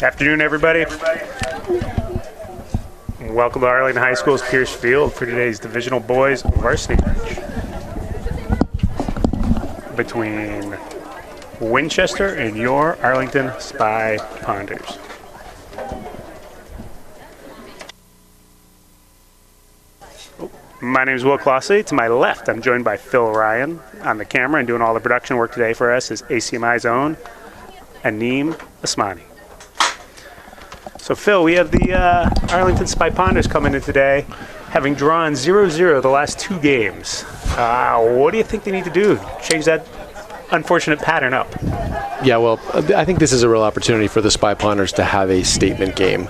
Afternoon, everybody. Welcome to Arlington High School's Pierce Field for today's Divisional Boys Varsity match between Winchester and your Arlington Spy Ponders. My name is Will Clossley. To my left, I'm joined by Phil Ryan on the camera, and doing all the production work today for us is ACMi's own Aneem Asmani. So, Phil, we have the Arlington Spy Ponders coming in today, having drawn 0-0 the last two games. What do you think they need to do? Change that unfortunate pattern up? Yeah, well, I think this is a real opportunity for the Spy Ponders to have a statement game.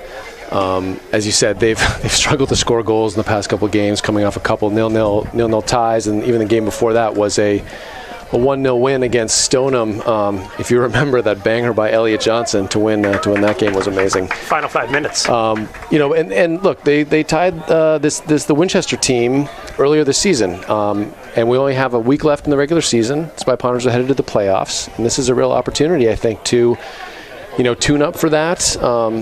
As you said, they've struggled to score goals in the past couple of games, coming off a couple nil-nil ties, and even the game before that was a 1-0 win against Stoneham. If you remember, that banger by Elliot Johnson to win that game was amazing. Final 5 minutes. And look, they tied the Winchester team earlier this season, and we only have a week left in the regular season. Spy Ponders are headed to the playoffs, and this is a real opportunity, I think, to tune up for that,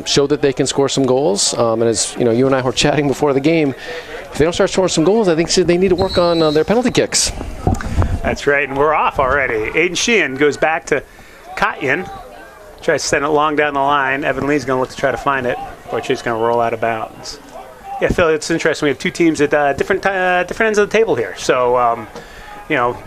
show that they can score some goals. And as you and I were chatting before the game, if they don't start scoring some goals, I think they need to work on their penalty kicks. That's right, and we're off already. Aiden Sheehan goes back to Kotyan, tries to send it long down the line. Evan Lee's going to look to try to find it, or she's going to roll out of bounds. Yeah, Phil, it's interesting. We have two teams at different ends of the table here. So,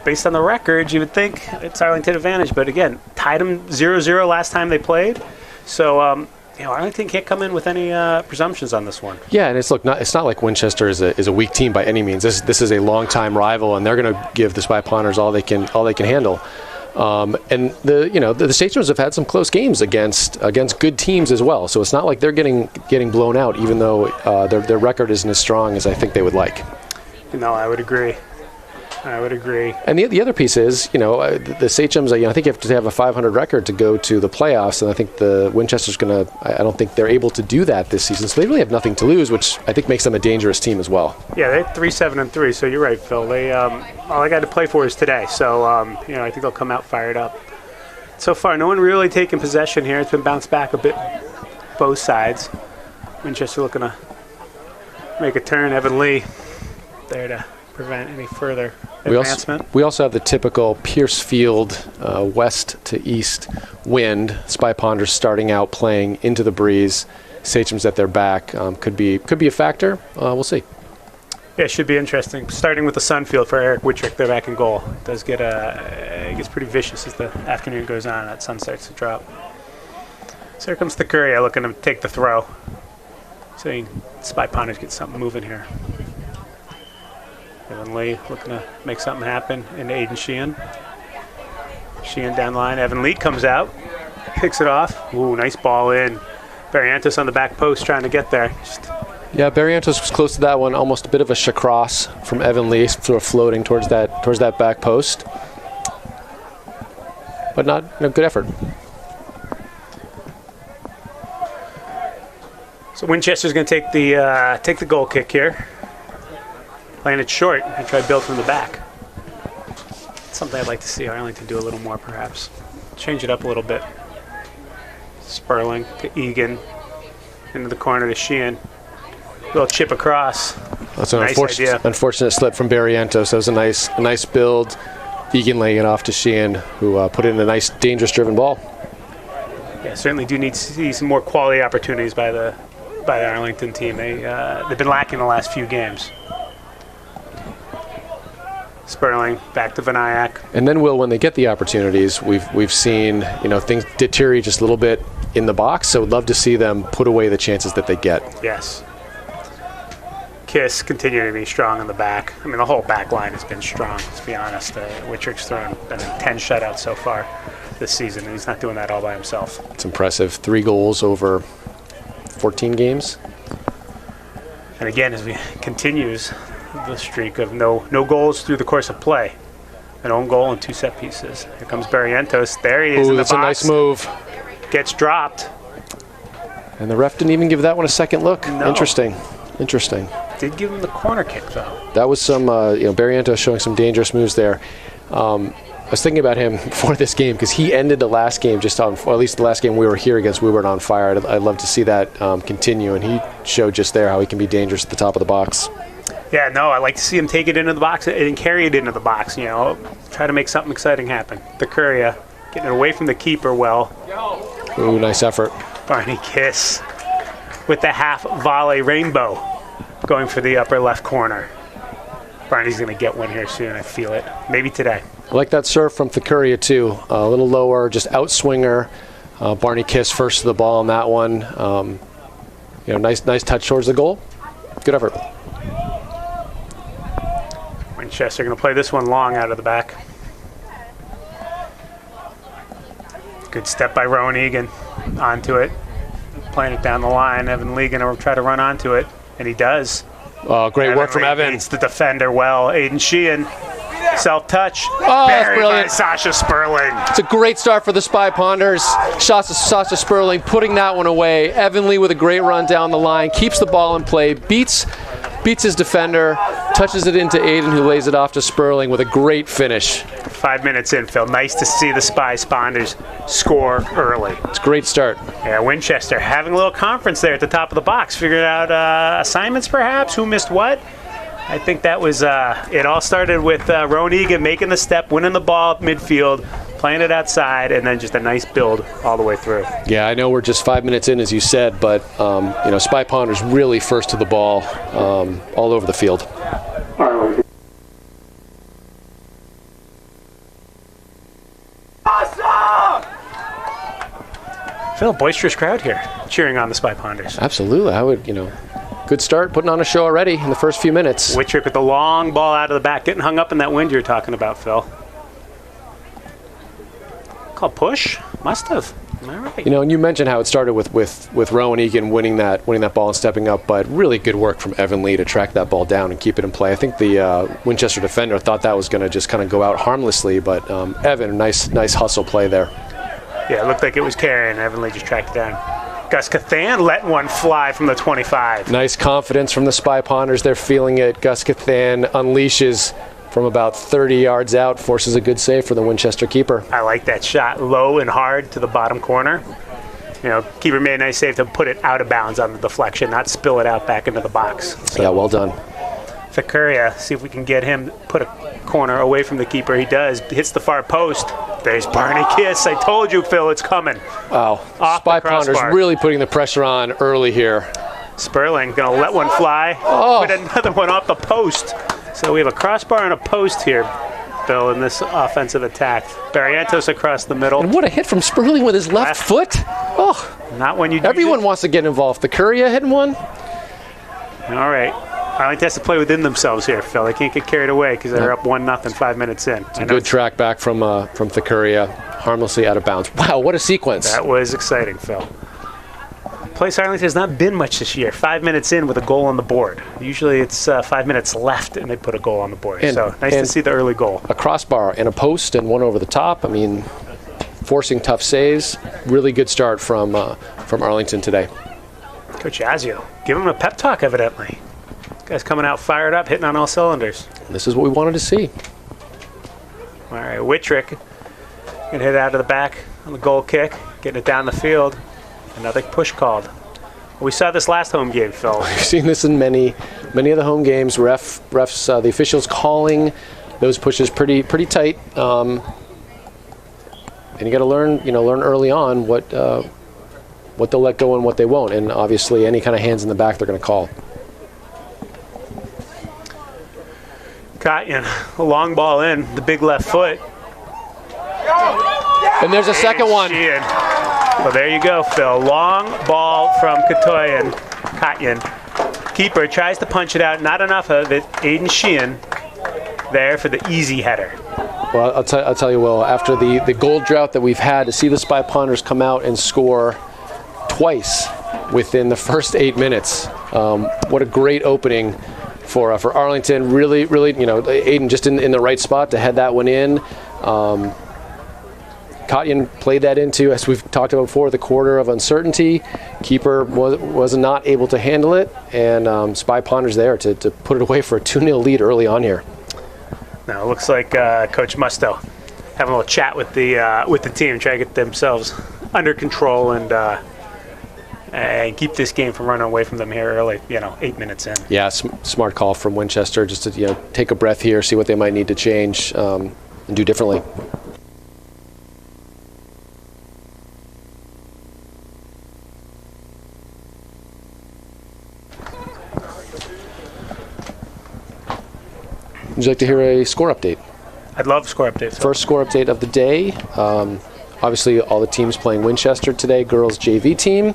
based on the records, you would think it's Arlington advantage. But again, tied them 0-0 last time they played. So, Arlington can't come in with any presumptions on this one. Yeah, and it's not like Winchester is a weak team by any means. This is a long-time rival, and they're going to give the Spy Ponders all they can handle. And the Statesmen have had some close games against good teams as well. So it's not like they're getting blown out, even though their record isn't as strong as I think they would like. No, I would agree. And the other piece is, the Sachems, I think you have to have a 500 record to go to the playoffs, and I think the Winchester's going to, I don't think they're able to do that this season, so they really have nothing to lose, which I think makes them a dangerous team as well. Yeah, they're 3-7-3, so you're right, Phil. They all they got to play for is today, so, I think they'll come out fired up. So far, no one really taking possession here. It's been bounced back a bit, both sides. Winchester looking to make a turn. Evan Lee there to prevent any further advancement. We also have the typical Pierce Field west to east wind. Spy Ponders starting out playing into the breeze. Sachems at their back could be a factor. We'll see. Yeah, it should be interesting. Starting with the Sunfield for Eric Whitrick, they're back in goal. It does get it gets pretty vicious as the afternoon goes on. That sun starts to drop. So here comes the Courier looking to take the throw. So Spy Ponders get something moving here. Evan Lee looking to make something happen into Aiden Sheehan. Sheehan down the line. Evan Lee comes out, picks it off. Ooh, nice ball in. Barrientos on the back post trying to get there. Yeah, Barrientos was close to that one. Almost a bit of a chacross from Evan Lee, sort of floating towards that back post. But not good effort. So Winchester's going to take the goal kick here. Playing it short and try to build from the back. Something I'd like to see Arlington do a little more, perhaps. Change it up a little bit. Sperling to Egan. Into the corner to Sheehan. Little chip across. That's an unfortunate slip from Barrientos. That was a nice build. Egan laying it off to Sheehan, who put in a nice, dangerous-driven ball. Yeah, certainly do need to see some more quality opportunities by the Arlington team. They've been lacking the last few games. Sperling back to Vinayak. And then, Will, when they get the opportunities, we've seen things deteriorate just a little bit in the box. So, we'd love to see them put away the chances that they get. Yes. Kiss continuing to be strong in the back. I mean, the whole back line has been strong. Let's be honest. Whitrick's thrown 10 shutouts so far this season, and he's not doing that all by himself. It's impressive. 3 goals over 14 games. And again, as we continues the streak of no goals through the course of play. An own goal and 2 set pieces. Here comes Barrientos. There he is in the box. That's a nice move. Gets dropped. And the ref didn't even give that one a second look. No. Interesting. Did give him the corner kick, though. That was some, Barrientos showing some dangerous moves there. I was thinking about him before this game because he ended the last game or at least the last game we were here against, we were on fire. I'd love to see that continue, and he showed just there how he can be dangerous at the top of the box. Yeah, no, I like to see him take it into the box and carry it into the box, try to make something exciting happen. The Curia getting it away from the keeper well. Ooh, nice effort. Barney Kiss with the half volley rainbow going for the upper left corner. Barney's going to get one here soon, I feel it. Maybe today. I like that serve from Thikuria, too. A little lower, just outswinger. Barney Kiss first to the ball on that one. Nice touch towards the goal. Good effort. Winchester going to play this one long out of the back. Good step by Rowan Egan onto it. Playing it down the line. Evan Lee going to try to run onto it, and he does. Oh, great work from Evan. It's the defender well. Aiden Sheehan, self-touch. Oh, that's brilliant. By Sasha Sperling. It's a great start for the Spy Ponders. Sasha Sperling putting that one away. Evan Lee with a great run down the line. Keeps the ball in play. Beats his defender. Touches it into Aiden, who lays it off to Sperling with a great finish. 5 minutes in, Phil. Nice to see the Spy Ponders score early. It's a great start. Yeah, Winchester having a little conference there at the top of the box. Figured out assignments, perhaps. Who missed what? I think that was it. All started with Rowan Egan making the step, winning the ball at midfield, playing it outside, and then just a nice build all the way through. Yeah, I know we're just 5 minutes in, as you said, but Spy Ponders really first to the ball all over the field. Phil, boisterous crowd here cheering on the Spy Ponders. Absolutely. I would, good start, putting on a show already in the first few minutes. Whitrick with the long ball out of the back, getting hung up in that wind you're talking about, Phil. Called push? Must have. Am I right? And you mentioned how it started with Rowan Egan winning that ball and stepping up, but really good work from Evan Lee to track that ball down and keep it in play. I think the Winchester defender thought that was going to just kind of go out harmlessly, but Evan, nice hustle play there. Yeah, it looked like it was carrying. Evan Lee just tracked it down. Gus Cathan let one fly from the 25. Nice confidence from the Spy Ponders. They're feeling it. Gus Cathan unleashes from about 30 yards out, forces a good save for the Winchester keeper. I like that shot. Low and hard to the bottom corner. Keeper made a nice save to put it out of bounds on the deflection, not spill it out back into the box. So, yeah, well done. Thikuria, see if we can get him put a corner away from the keeper. He does. Hits the far post. There's Barney Kiss. I told you, Phil, it's coming. Wow. Spy Ponders really putting the pressure on early here. Sperling going to let one fly. Oh. Put another one off the post. So we have a crossbar and a post here, Bill, in this offensive attack. Barrientos across the middle. And what a hit from Sperling with his left foot. Oh. Not when you do. Everyone wants to get involved. Thikuria hitting one. All right. Arlington has to play within themselves here, Phil. They can't get carried away because they're up 1-0 5 minutes in. It's a good track back from Thikuria, harmlessly out of bounds. Wow, what a sequence. That was exciting, Phil. Place Arlington has not been much this year. 5 minutes in with a goal on the board. Usually it's 5 minutes left and they put a goal on the board. So nice to see the early goal. A crossbar and a post and one over the top. I mean, forcing tough saves. Really good start from Arlington today. Coach Azio, give him a pep talk, evidently. Guys coming out fired up, hitting on all cylinders. This is what we wanted to see. All right, Whitrick gonna hit out of the back on the goal kick, getting it down the field. Another push called. We saw this last home game, Phil. We've seen this in many of the home games. Refs, the officials calling those pushes pretty tight. And you got to learn early on what they'll let go and what they won't. And obviously, any kind of hands in the back, they're going to call. Kotyan, a long ball in, the big left foot. And there's a second one. Well, there you go, Phil. Long ball from Kotyan. Keeper tries to punch it out. Not enough of it. Aiden Sheehan there for the easy header. Well, I'll tell you, Will, after the goal drought that we've had, to see the Spy Ponders come out and score twice within the first 8 minutes. What a great opening for Arlington. Really, Aiden just in the right spot to head that one in. Kotyan played that into, as we've talked about before, the quarter of uncertainty. Keeper was not able to handle it, and Spy Ponders there to put it away for a 2-0 lead early on here. Now it looks like Coach Musto having a little chat with the team, try to get themselves under control and keep this game from running away from them here early. 8 minutes in. Yeah, smart call from Winchester, just to take a breath here, see what they might need to change and do differently. Would you like to hear a score update? I'd love a score update. First score update of the day. Obviously, all the teams playing Winchester today. Girls JV team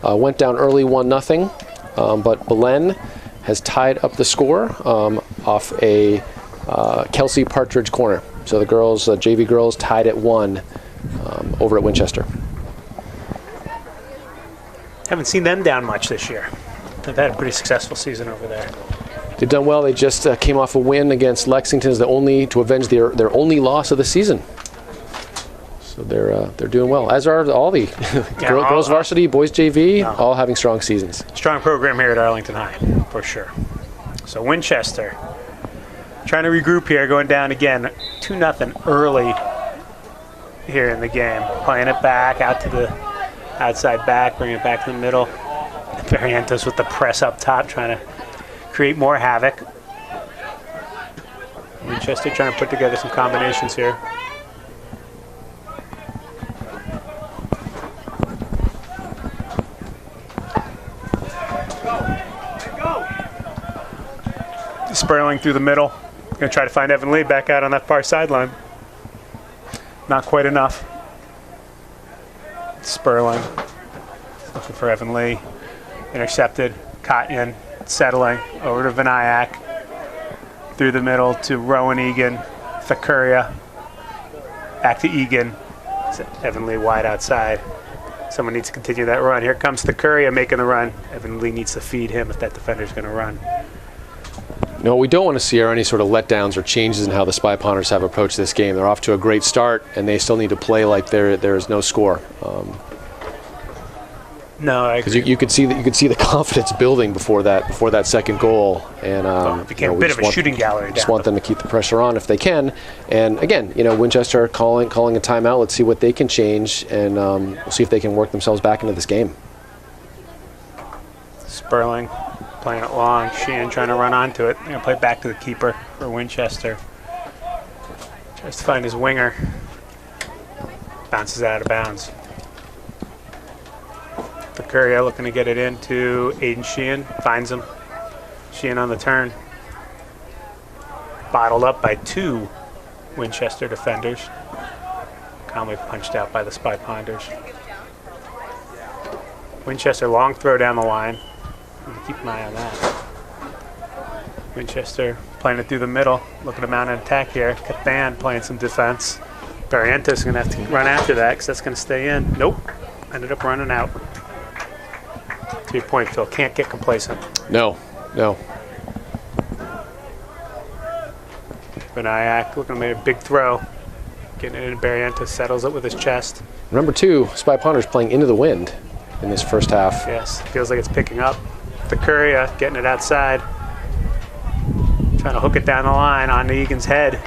went down early 1-0, but Belen has tied up the score off a Kelsey Partridge corner. So the girls, JV girls, tied at 1 over at Winchester. Haven't seen them down much this year. They've had a pretty successful season over there. They've done well. They just came off a win against Lexington to avenge their only loss of the season. So they're doing well, as are all the girls varsity, boys JV, all having strong seasons. Strong program here at Arlington High, for sure. So Winchester trying to regroup here, going down again 2-0 early here in the game. Playing it back out to the outside back, bringing it back to the middle. Barrientos with the press up top, trying to create more havoc. Winchester trying to put together some combinations here. Sperling through the middle. Going to try to find Evan Lee back out on that far sideline. Not quite enough. Sperling looking for Evan Lee. Intercepted. Kotyan settling over to Vinayak. Through the middle to Rowan Egan. Thakuria. Back to Egan. Evan Lee wide outside. Someone needs to continue that run. Here comes Thakuria making the run. Evan Lee needs to feed him if that defender's going to run. No, what we don't want to see are any sort of letdowns or changes in how the Spy Ponders have approached this game. They're off to a great start, and they still need to play like there is no score. No, because you could see the confidence building before that second goal, and it became a bit of a shooting gallery. Just want them to keep the pressure on if they can. And again, Winchester calling a timeout. Let's see what they can change, and we'll see if they can work themselves back into this game. Sperling playing it long. Sheehan trying to run onto it. They're going to play back to the keeper for Winchester. Tries to find his winger. Bounces out of bounds. Thakuria looking to get it into Aiden Sheehan. Finds him. Sheehan on the turn. Bottled up by 2 Winchester defenders. Calmly punched out by the Spy Ponders. Winchester long throw down the line. Keep an eye on that. Winchester playing it through the middle, looking to mount an attack here. Cathan playing some defense. Barrientos is going to have to run after that because that's going to stay in. Nope. Ended up running out. To your point, Phil, can't get complacent. No. Vinayak looking to make a big throw. Getting it in, Barrientos settles it with his chest. Number 2, Spy Ponders playing into the wind in this first half. Yes, feels like it's picking up. Thakuria getting it outside. Trying to hook it down the line onto Egan's head.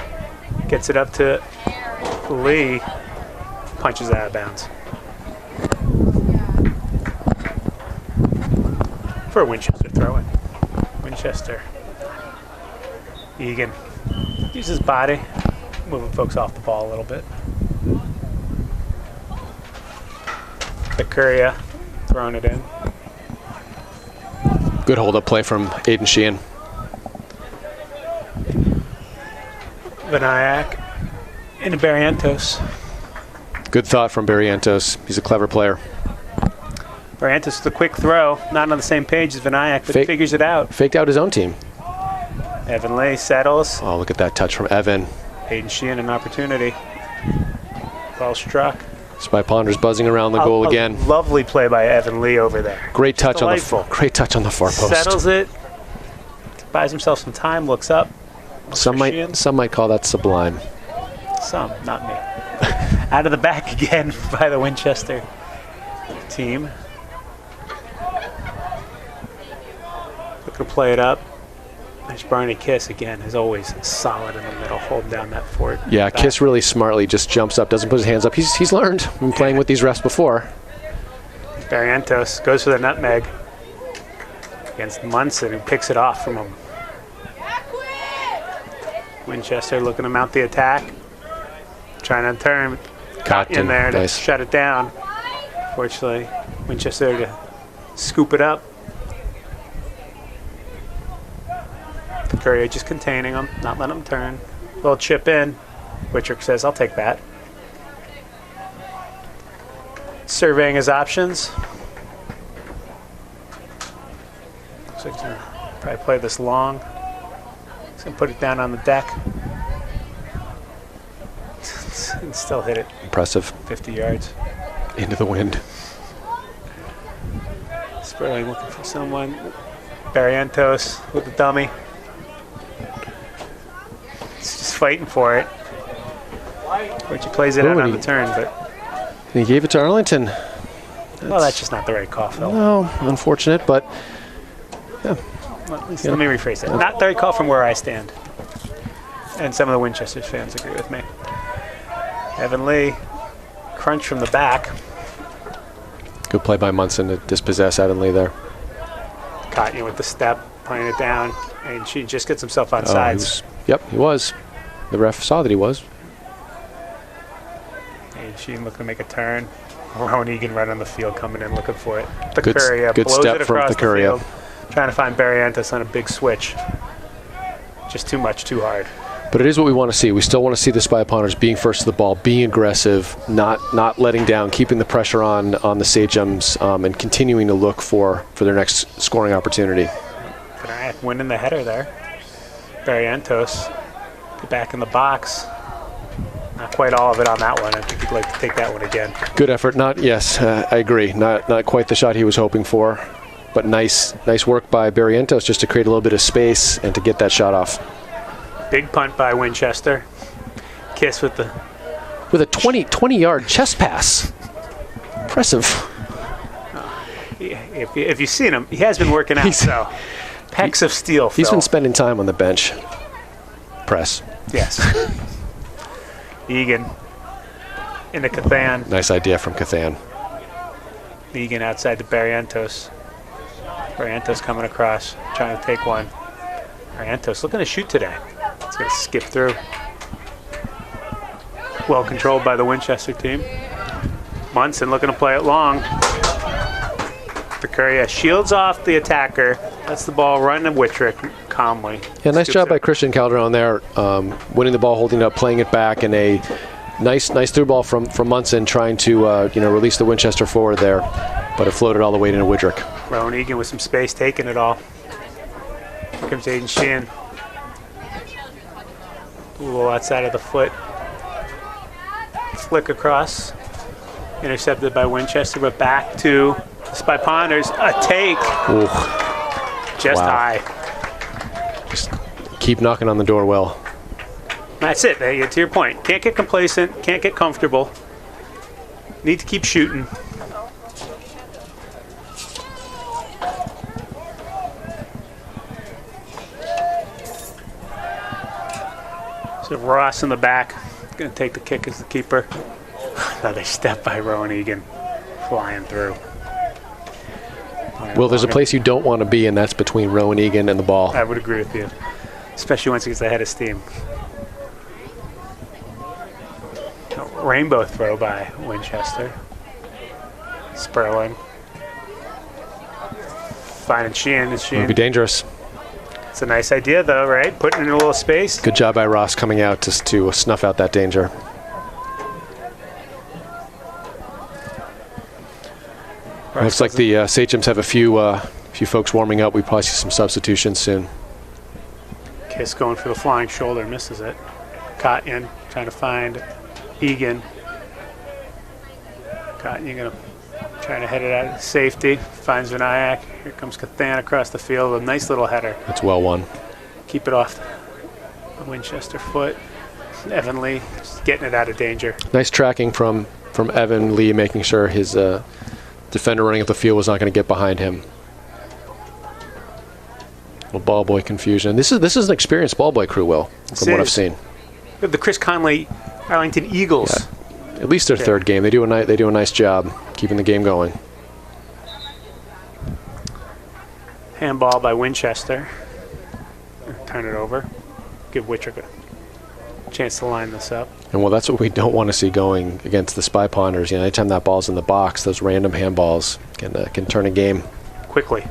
Gets it up to Lee. Punches out of bounds. For a Winchester throw-in. Winchester. Egan uses body. Moving folks off the ball a little bit. Thakuria throwing it in. Good hold-up play from Aiden Sheehan. Vinayak into Barrientos. Good thought from Barrientos. He's a clever player. Barrientos with a quick throw. Not on the same page as Vinayak, but he figures it out. Faked out his own team. Evan Lee settles. Oh, look at that touch from Evan. Aiden Sheehan, an opportunity. Ball struck. Spy Ponders buzzing around the goal again. Lovely play by Evan Lee over there. Great touch on the far post. Settles it. Buys himself some time. Looks up. Some might call that sublime. Some, not me. Out of the back again by the Winchester team. Looking to play it up. There's Barney Kiss again, as always, solid in the middle, holding down that fort. Yeah, Kiss really smartly just jumps up, doesn't put his hands up. He's learned from playing with these refs before. Barrientos goes for the nutmeg against Munson, who picks it off from him. Winchester looking to mount the attack, trying to turn. Caught in there to shut it down. Fortunately, Winchester to scoop it up. The Courier just containing him, not letting him turn. Little chip in. Wittrick says, I'll take that. Surveying his options. Looks like he's going to probably play this long. He's going to put it down on the deck. And still hit it. Impressive. 50 yards. Into the wind. Sperling looking for someone. Barrientos with the dummy. He's just fighting for it. Which he plays it out on the turn, but he gave it to Arlington. That's just not the right call, Phil. No, unfortunate, but yeah. Well, at least let me rephrase that. Not the right call from where I stand. And some of the Winchester fans agree with me. Evan Lee, crunch from the back. Good play by Munson to dispossess Evan Lee there. Caught you with the step, playing it down, and she just gets himself on sides. Yep, he was. The ref saw that he was. And Sheen looking to make a turn. Rowan Egan right on the field coming in looking for it. The good Courier good blows step it from across the the Courier. field, trying to find Barrientos on a big switch. Just too much, too hard. But it is what we want to see. We still want to see the Spy Pounders being first to the ball, being aggressive, not letting down, keeping the pressure on the Sachems, and continuing to look for their next scoring opportunity. Winning the header there. Barrientos back in the box. Not quite all of it on that one. I think he'd like to take that one again. Good effort. I agree. Not quite the shot he was hoping for, but nice work by Barrientos just to create a little bit of space and to get that shot off. Big punt by Winchester. Kiss with a 20-yard chest pass. Impressive. If you've seen him, he has been working out. So pecs of steel. He's Phil. been spending time on the bench press. Yes. Egan into Cathan. Nice idea from Cathan. Egan outside to Barrientos. Barrientos coming across, trying to take one. Barrientos looking to shoot today. It's going to skip through. Well controlled by the Winchester team. Munson looking to play it long. The Courier shields off the attacker. That's the ball running to Wittrick calmly. Yeah, nice job by Christian Calderon there, winning the ball, holding it up, playing it back, and a nice through ball from Munson, trying to release the Winchester forward there, but it floated all the way into Wittrick. Rowan Egan with some space, taking it all. Here comes Aiden Sheehan. A little outside of the foot. Flick across. Intercepted by Winchester, but back to the Spy Pounders. A take. Ooh. Just high. Just keep knocking on the door, Will. That's it. To your point. Can't get complacent. Can't get comfortable. Need to keep shooting. So Ross in the back. Going to take the kick as the keeper. Another step by Rowan Egan. Flying through. Well, there's a place you don't want to be, and that's between Rowan Egan and the ball. I would agree with you. Especially once he gets ahead of steam. Rainbow throw by Winchester. Sperling. Finding Sheehan. It would be dangerous. It's a nice idea, though, right? Putting it in a little space. Good job by Ross coming out to snuff out that danger. Looks like the Sachems have a few folks warming up. We probably see some substitutions soon. Kiss going for the flying shoulder, misses it. Cotton trying to find Egan. Cotton, you're going to try to head it out of safety. Finds Vinayak. Here comes Cathan across the field with a nice little header. That's well won. Keep it off the Winchester foot. Evan Lee just getting it out of danger. Nice tracking from Evan Lee, making sure his defender running up the field was not going to get behind him. Little ball boy confusion. This is an experienced ball boy crew, Will, from what I've seen. We have the Chris Conley Arlington Eagles. Yeah. At least their third game. They do a nice job keeping the game going. Handball by Winchester. Turn it over. Give Wittrick a chance to line this up. And well, that's what we don't want to see going against the Spy Ponders. Anytime that ball's in the box, those random handballs can turn a game quickly.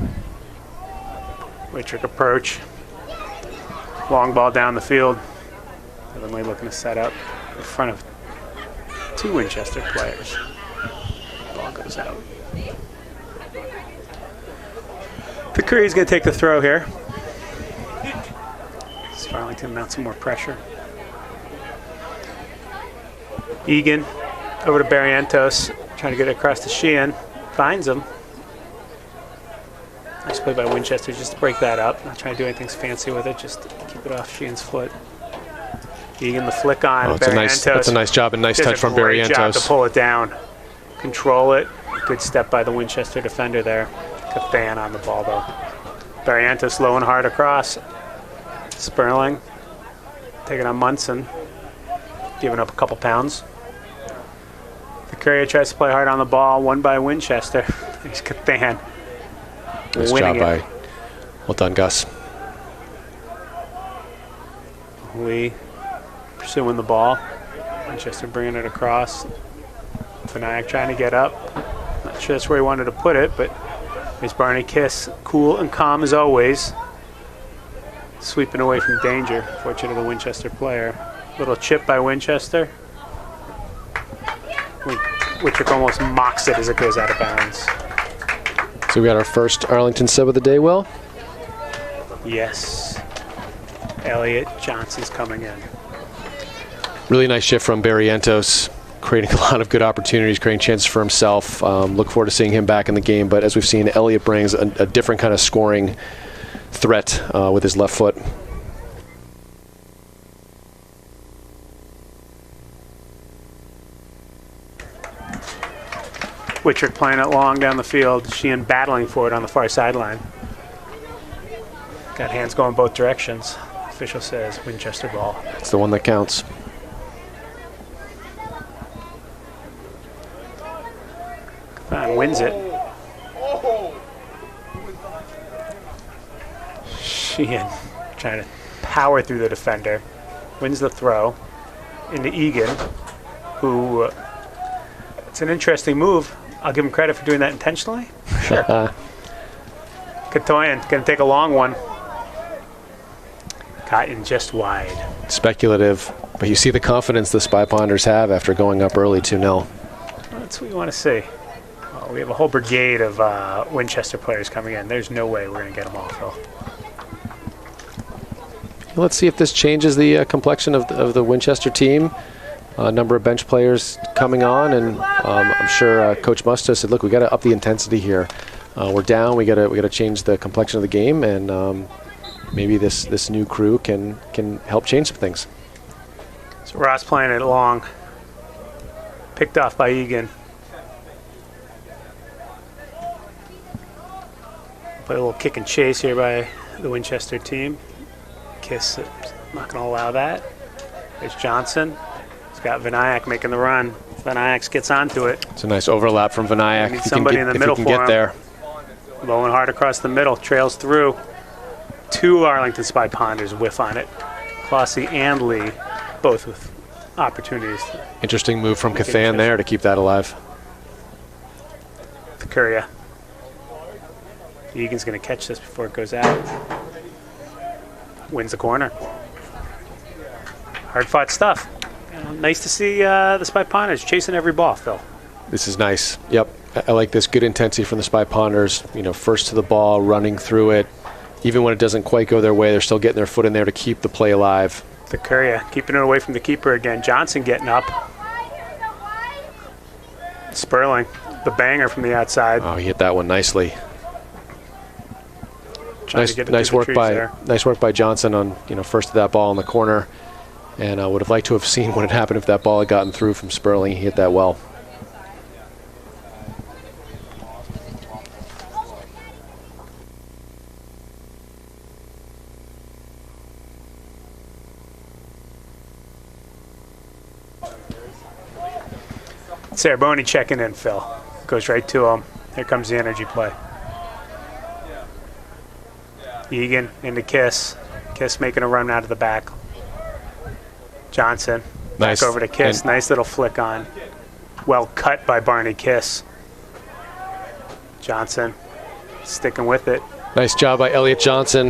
Wittrick approach. Long ball down the field. Evanly looking to set up in front of two Winchester players. Ball goes out. Curry's going to take the throw here. Arlington mount some more pressure. Egan over to Barrientos, trying to get it across to Sheehan. Finds him. Nice play by Winchester just to break that up. Not trying to do anything fancy with it, just to keep it off Sheehan's foot. Egan the flick on. That's a nice job and nice touch from Barrientos. Great job to pull it down. Control it. Good step by the Winchester defender there. Cathan on the ball though. Barrientos low and hard across. Sperling taking on Munson, giving up a couple pounds. The Courier tries to play hard on the ball, won by Winchester. He's Cathan. Nice job by. Well done, Gus. Lee pursuing the ball. Winchester bringing it across. Vinayak trying to get up. Not sure that's where he wanted to put it, but there's Barney Kiss, cool and calm as always. Sweeping away from danger, fortunate the Winchester player. Little chip by Winchester. Wittrick almost mocks it as it goes out of bounds. So we got our first Arlington sub of the day, Will? Yes. Elliot Johnson's coming in. Really nice shift from Barrientos, creating a lot of good opportunities, creating chances for himself. Look forward to seeing him back in the game, but as we've seen, Elliot brings a different kind of scoring threat with his left foot. Wittrick playing it long down the field. Sheehan battling for it on the far sideline. Got hands going both directions. Official says Winchester ball. It's the one that counts. Cathan wins it. Sheehan trying to power through the defender. Wins the throw into Egan, who, it's an interesting move. I'll give him credit for doing that intentionally. Sure. Katoyan going to take a long one. Caught in just wide. Speculative, but you see the confidence the Spy Ponders have after going up early 2-0. Well, that's what you want to see. Well, we have a whole brigade of Winchester players coming in. There's no way we're going to get them all, Phil. Let's see if this changes the complexion of the Winchester team. A number of bench players coming on, and I'm sure Coach Musto said, "Look, we got to up the intensity here. We're down. We got to change the complexion of the game, and maybe this new crew can help change some things." So Ross playing it long, picked off by Egan. Play a little kick and chase here by the Winchester team. Kiss, not going to allow that. There's Johnson. He's got Vinayak making the run. Vinayak gets onto it. It's a nice overlap from Vinayak. Need somebody in the middle for him. There. Low and hard across the middle, trails through. Two Arlington Spy Ponders whiff on it. Clossy and Lee, both with opportunities. Interesting move from Cathan there to keep that alive. The Courier. Egan's going to catch this before it goes out. Wins the corner. Hard-fought stuff. Nice to see the Spy Ponders chasing every ball, Phil. This is nice. Yep, I like this. Good intensity from the Spy Ponders. First to the ball, running through it. Even when it doesn't quite go their way, they're still getting their foot in there to keep the play alive. The Courier keeping it away from the keeper again. Johnson getting up. Sperling, the banger from the outside. Oh, he hit that one nicely. Nice work by Johnson on first to that ball in the corner, and I would have liked to have seen what had happened if that ball had gotten through from Sperling. He hit that well. Ceraboni checking in, Phil. Goes right to him. Here comes the energy play. Egan into Kiss. Kiss making a run out of the back. Johnson. Nice. Back over to Kiss. Nice little flick on. Well cut by Barney Kiss. Johnson sticking with it. Nice job by Elliot Johnson.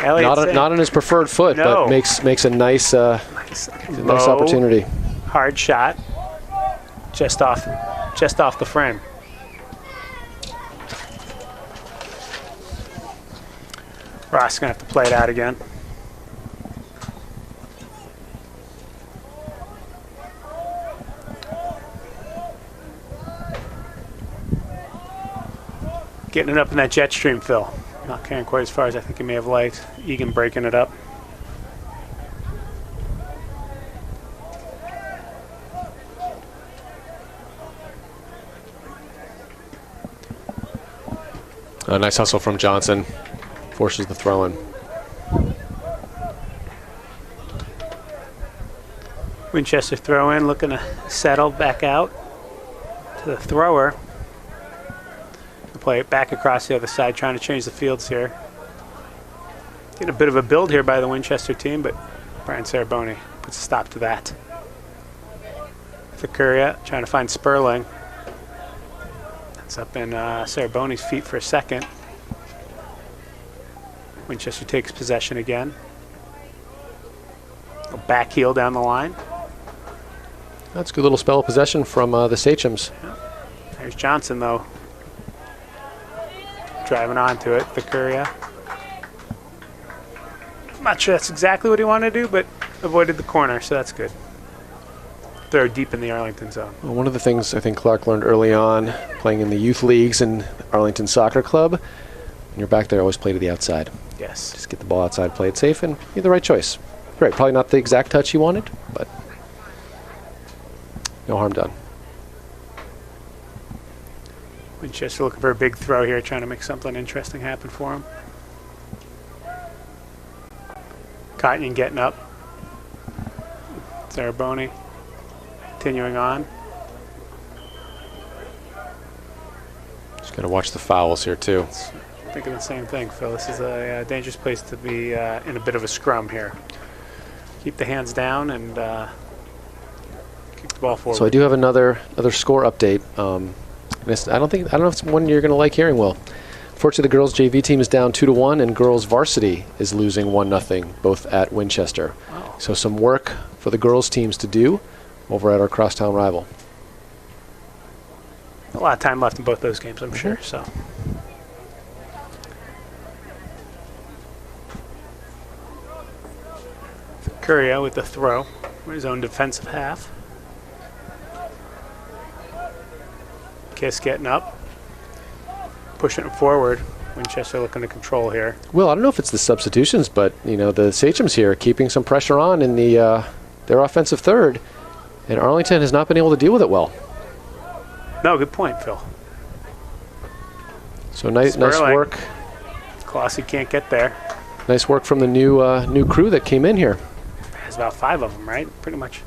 Not on his preferred foot, no. but makes a nice opportunity. Hard shot. Just off the frame. Ross gonna have to play it out again. Getting it up in that jet stream, Phil. Not carrying quite as far as I think he may have liked. Egan breaking it up. A nice hustle from Johnson. Forces the throw in. Winchester throw in, looking to settle back out to the thrower. Play it back across the other side, trying to change the fields here. Getting a bit of a build here by the Winchester team, but Brian Ceraboni puts a stop to that. Fukuria trying to find Sperling. That's up in Ceraboni's feet for a second. Winchester takes possession again. A back heel down the line. That's a good little spell of possession from the Sachems. Yeah. There's Johnson, though. Driving onto it, Fukuria. I'm not sure that's exactly what he wanted to do, but avoided the corner, so that's good. Throw deep in the Arlington zone. Well, one of the things I think Clark learned early on, playing in the youth leagues and Arlington Soccer Club, when you're back there, always play to the outside. Yes. Just get the ball outside, play it safe, and you're the right choice. Right, probably not the exact touch you wanted, but no harm done. Winchester looking for a big throw here, trying to make something interesting happen for him. Cotton getting up. Ceraboni continuing on. Just got to watch the fouls here, too. Thinking the same thing, Phil. This is a dangerous place to be in a bit of a scrum here. Keep the hands down and kick the ball forward. So I do have another score update. I don't know if it's one you're going to like hearing, Will. Fortunately, the girls' JV team is down 2-1, and girls' varsity is losing 1-0, both at Winchester. Wow. So some work for the girls' teams to do over at our crosstown rival. A lot of time left in both those games, I'm sure. So. Curio with the throw for his own defensive half. Kiss getting up, pushing it forward. Winchester looking to control here. Well, I don't know if it's the substitutions, but the Sachems here keeping some pressure on in their offensive third, and Arlington has not been able to deal with it well. No, good point, Phil. So nice work. Clossy can't get there. Nice work from the new crew that came in here. There's about 5 of them, right? Pretty much.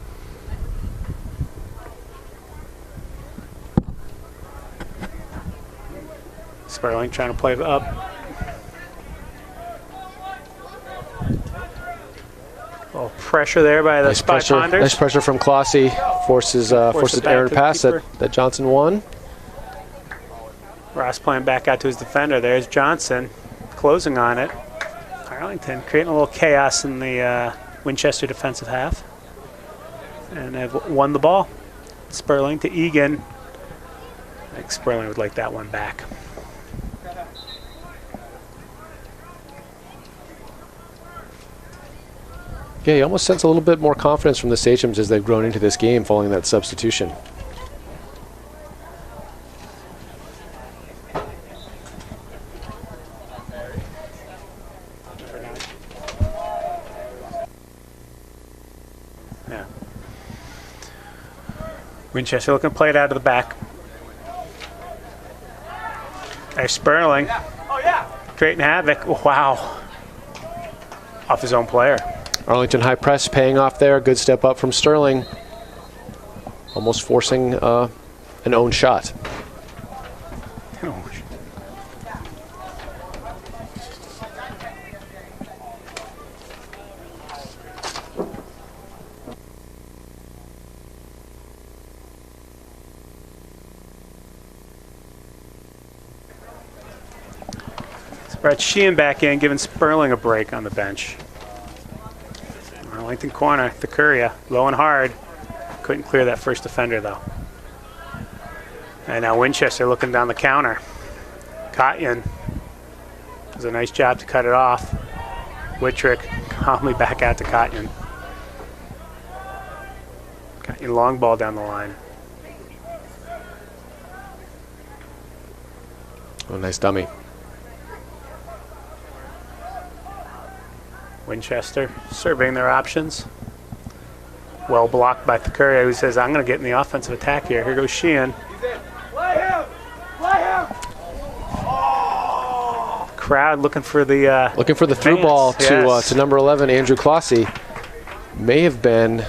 Sperling trying to play it up. A little pressure there by the Spy Ponders. Nice pressure from Clossy. Forces errant pass that Johnson won. Ross playing back out to his defender. There's Johnson closing on it. Arlington creating a little chaos in the Winchester defensive half. And they've won the ball. Sperling to Egan. I think Sperling would like that one back. Yeah, you almost sense a little bit more confidence from the Sachems as they've grown into this game following that substitution. Yeah. Winchester looking to play it out of the back. There's Sperling. Oh, yeah. Creating havoc. Wow. Off his own player. Arlington high press paying off there. Good step up from Sterling. almost forcing an own shot. Brett Sheehan back in, giving Sperling a break on the bench. Arlington corner, the Curia, low and hard. Couldn't clear that first defender, though. And now Winchester looking down the counter. Kotyan does a nice job to cut it off. Wittrick calmly back out to Kotyan. Kotyan long ball down the line. Oh, nice dummy. Winchester surveying their options. Well blocked by Thucuria, who says, I'm going to get in the offensive attack here. Here goes Sheehan. Play him! Play him! Oh. Crowd looking for the through ball to number 11, Andrew Clossy. May have been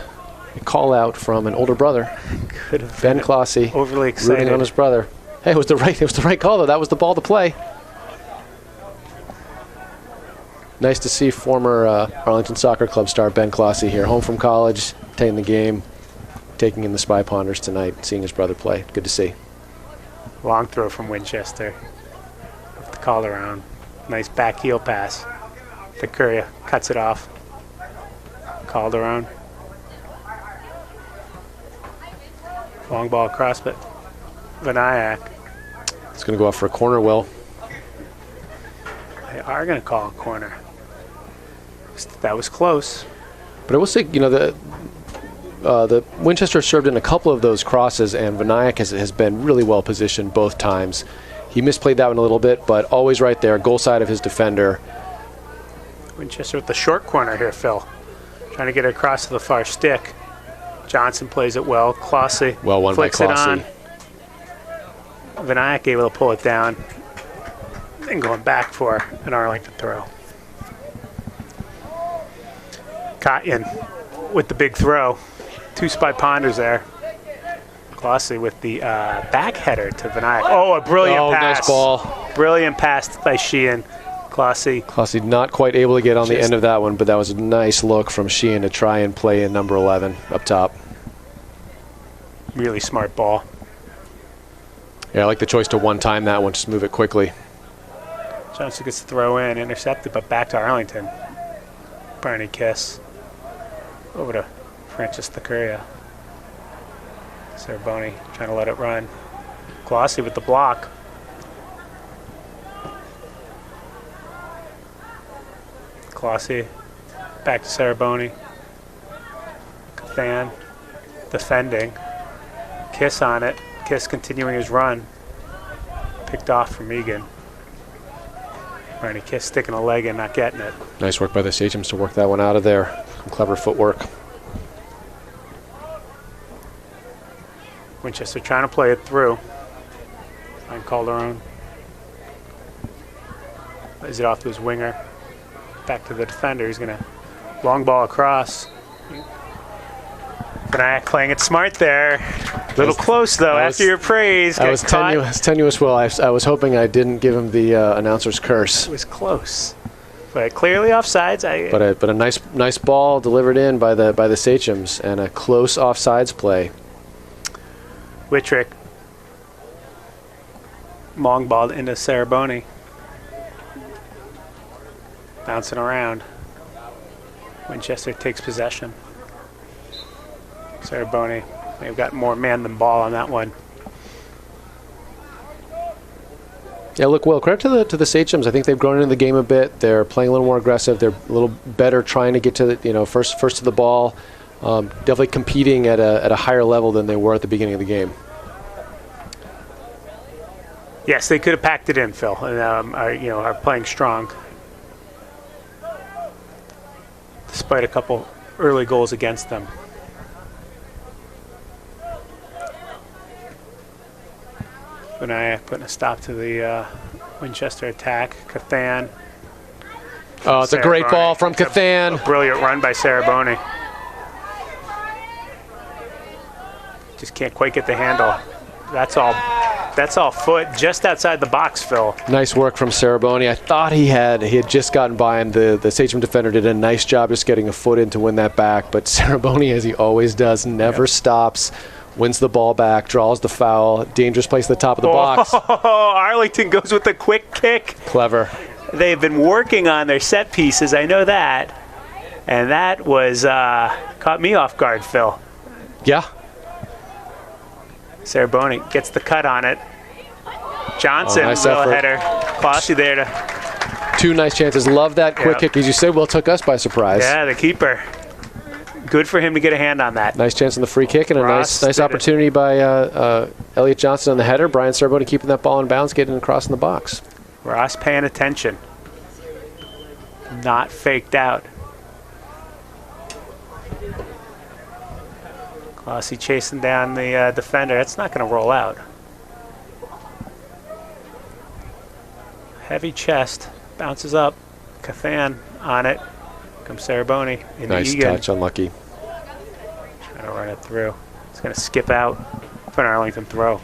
a call out from an older brother. Could have Ben Clossy, overly excited rooting on his brother. Hey, it was the right call though. That was the ball to play. Nice to see former Arlington Soccer Club star Ben Clossy here, home from college, taking the game, taking in the Spy Ponders tonight, seeing his brother play. Good to see. Long throw from Winchester. The call around. Nice back heel pass. Thucuria cuts it off. Called around. Long ball across, but Vinayak. It's going to go out for a corner, Will. They are going to call a corner. That was close. But I will say, you know, the Winchester served in a couple of those crosses, and Vinayak has been really well positioned both times. He misplayed that one a little bit, but always right there, goal side of his defender. Winchester with the short corner here, Phil. Trying to get it across to the far stick. Johnson plays it well. Clossy well won by Clossy. Vinayak able to pull it down. And going back for an Arlington throw. Kotyan with the big throw. Two Spy Ponders there. Clossy with the back header to Vinayak. Oh, a brilliant pass. Nice ball. Brilliant pass by Sheehan. Clossy not quite able to get on the end of that one, but that was a nice look from Sheehan to try and play in number 11 up top. Really smart ball. Yeah, I like the choice to one-time that one, just move it quickly. Johnson gets to throw in, intercepted, but back to Arlington. Barney Kiss. Over to Francis Thucuria. Ceraboni trying to let it run. Clossy with the block. Clossy back to Ceraboni. Cathan defending. Kiss on it. Kiss continuing his run. Picked off from Egan. Barney Kiss sticking a leg in, not getting it. Nice work by the Sachems to work that one out of there. Some clever footwork. Winchester trying to play it through. Find Calderon. Plays it off to his winger. Back to the defender. He's going to long ball across. Vinayak playing it smart there. A little close, though, after your praise. That was tenuous, Will. I was hoping I didn't give him the announcer's curse. It was close. But clearly offsides. But a nice ball delivered in by the Sachems, and a close offsides play. Wittrick. Long ball into Ceraboni. Bouncing around. Winchester takes possession. Ceraboni may have got more man than ball on that one. Yeah, look, Will, credit to the Sachems. I think they've grown into the game a bit. They're playing a little more aggressive. They're a little better trying to get to the first to the ball. Definitely competing at a higher level than they were at the beginning of the game. Yes, they could have packed it in, Phil, and are playing strong. Despite a couple early goals against them. Vinayak putting a stop to the Winchester attack. Cathan. Oh, it's a great ball from Cathan. A brilliant run by Ceraboni. Just can't quite get the handle. That's all foot just outside the box, Phil. Nice work from Ceraboni. I thought he had just gotten by him. The Sachem defender did a nice job just getting a foot in to win that back, but Ceraboni, as he always does, never stops, wins the ball back, draws the foul, dangerous place at the top of the box. Arlington goes with a quick kick. Clever. They've been working on their set pieces, I know that, and that was caught me off guard, Phil. Yeah. Ceraboni gets the cut on it. Johnson, nice little effort. header. Classy there to... Two nice chances. Love that quick kick. As you said, well, took us by surprise. Yeah, the keeper. Good for him to get a hand on that. Nice chance on the free kick and a Ross nice opportunity by Elliot Johnson on the header. Brian Ceraboni keeping that ball in bounds, getting it across in the box. Ross paying attention. Not faked out. Classy chasing down the defender. That's not going to roll out. Heavy chest. Bounces up. Cathan on it. Comes Ceraboni. Nice touch. Unlucky. Trying to run it through. It's going to skip out for an Arlington throw.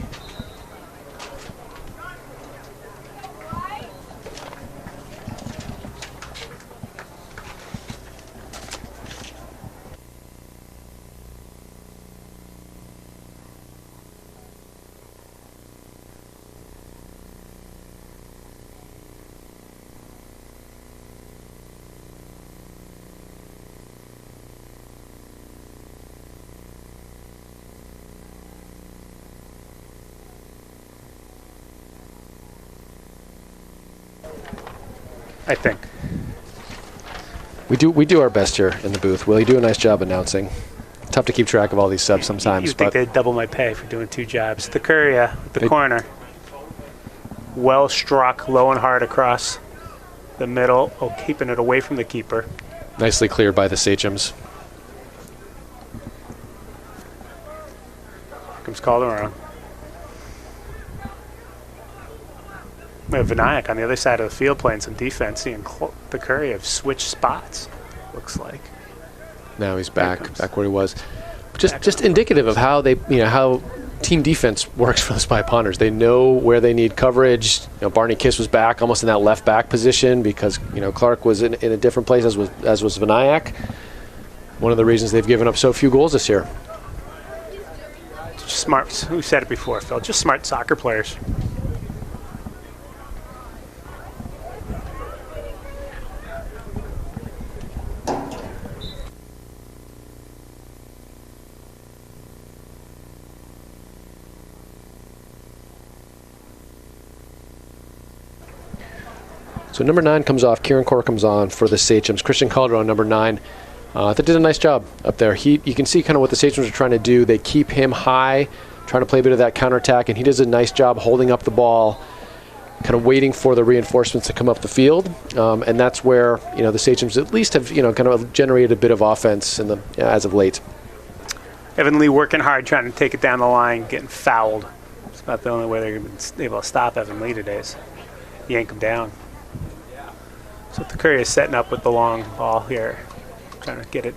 I think. We do our best here in the booth. Will, you do a nice job announcing. Tough to keep track of all these subs sometimes. You'd think they'd double my pay for doing two jobs. The Courier, the corner. Well struck, low and hard across the middle. Oh, keeping it away from the keeper. Nicely cleared by the Sachems. Comes Calderon. We have Vinayak on the other side of the field playing some defense. Seeing the Curry have switched spots, looks like. Now he's back where he was. Just indicative of how they, how team defense works for the Spy Ponders. They know where they need coverage. Barney Kiss was back almost in that left back position because Clark was in a different place as was Vinayak. One of the reasons they've given up so few goals this year. Just smart. Who said it before, Phil? Just smart soccer players. So number 9 comes off. Kieran Core comes on for the Sachems. Christian Calderon, number 9. They did a nice job up there. You can see kind of what the Sachems are trying to do. They keep him high, trying to play a bit of that counterattack, and he does a nice job holding up the ball, kind of waiting for the reinforcements to come up the field. And that's where the Sachems at least have kind of generated a bit of offense as of late. Evan Lee working hard, trying to take it down the line, getting fouled. It's about the only way they're going to be able to stop Evan Lee today is yank him down. So the Curry is setting up with the long ball here, trying to get it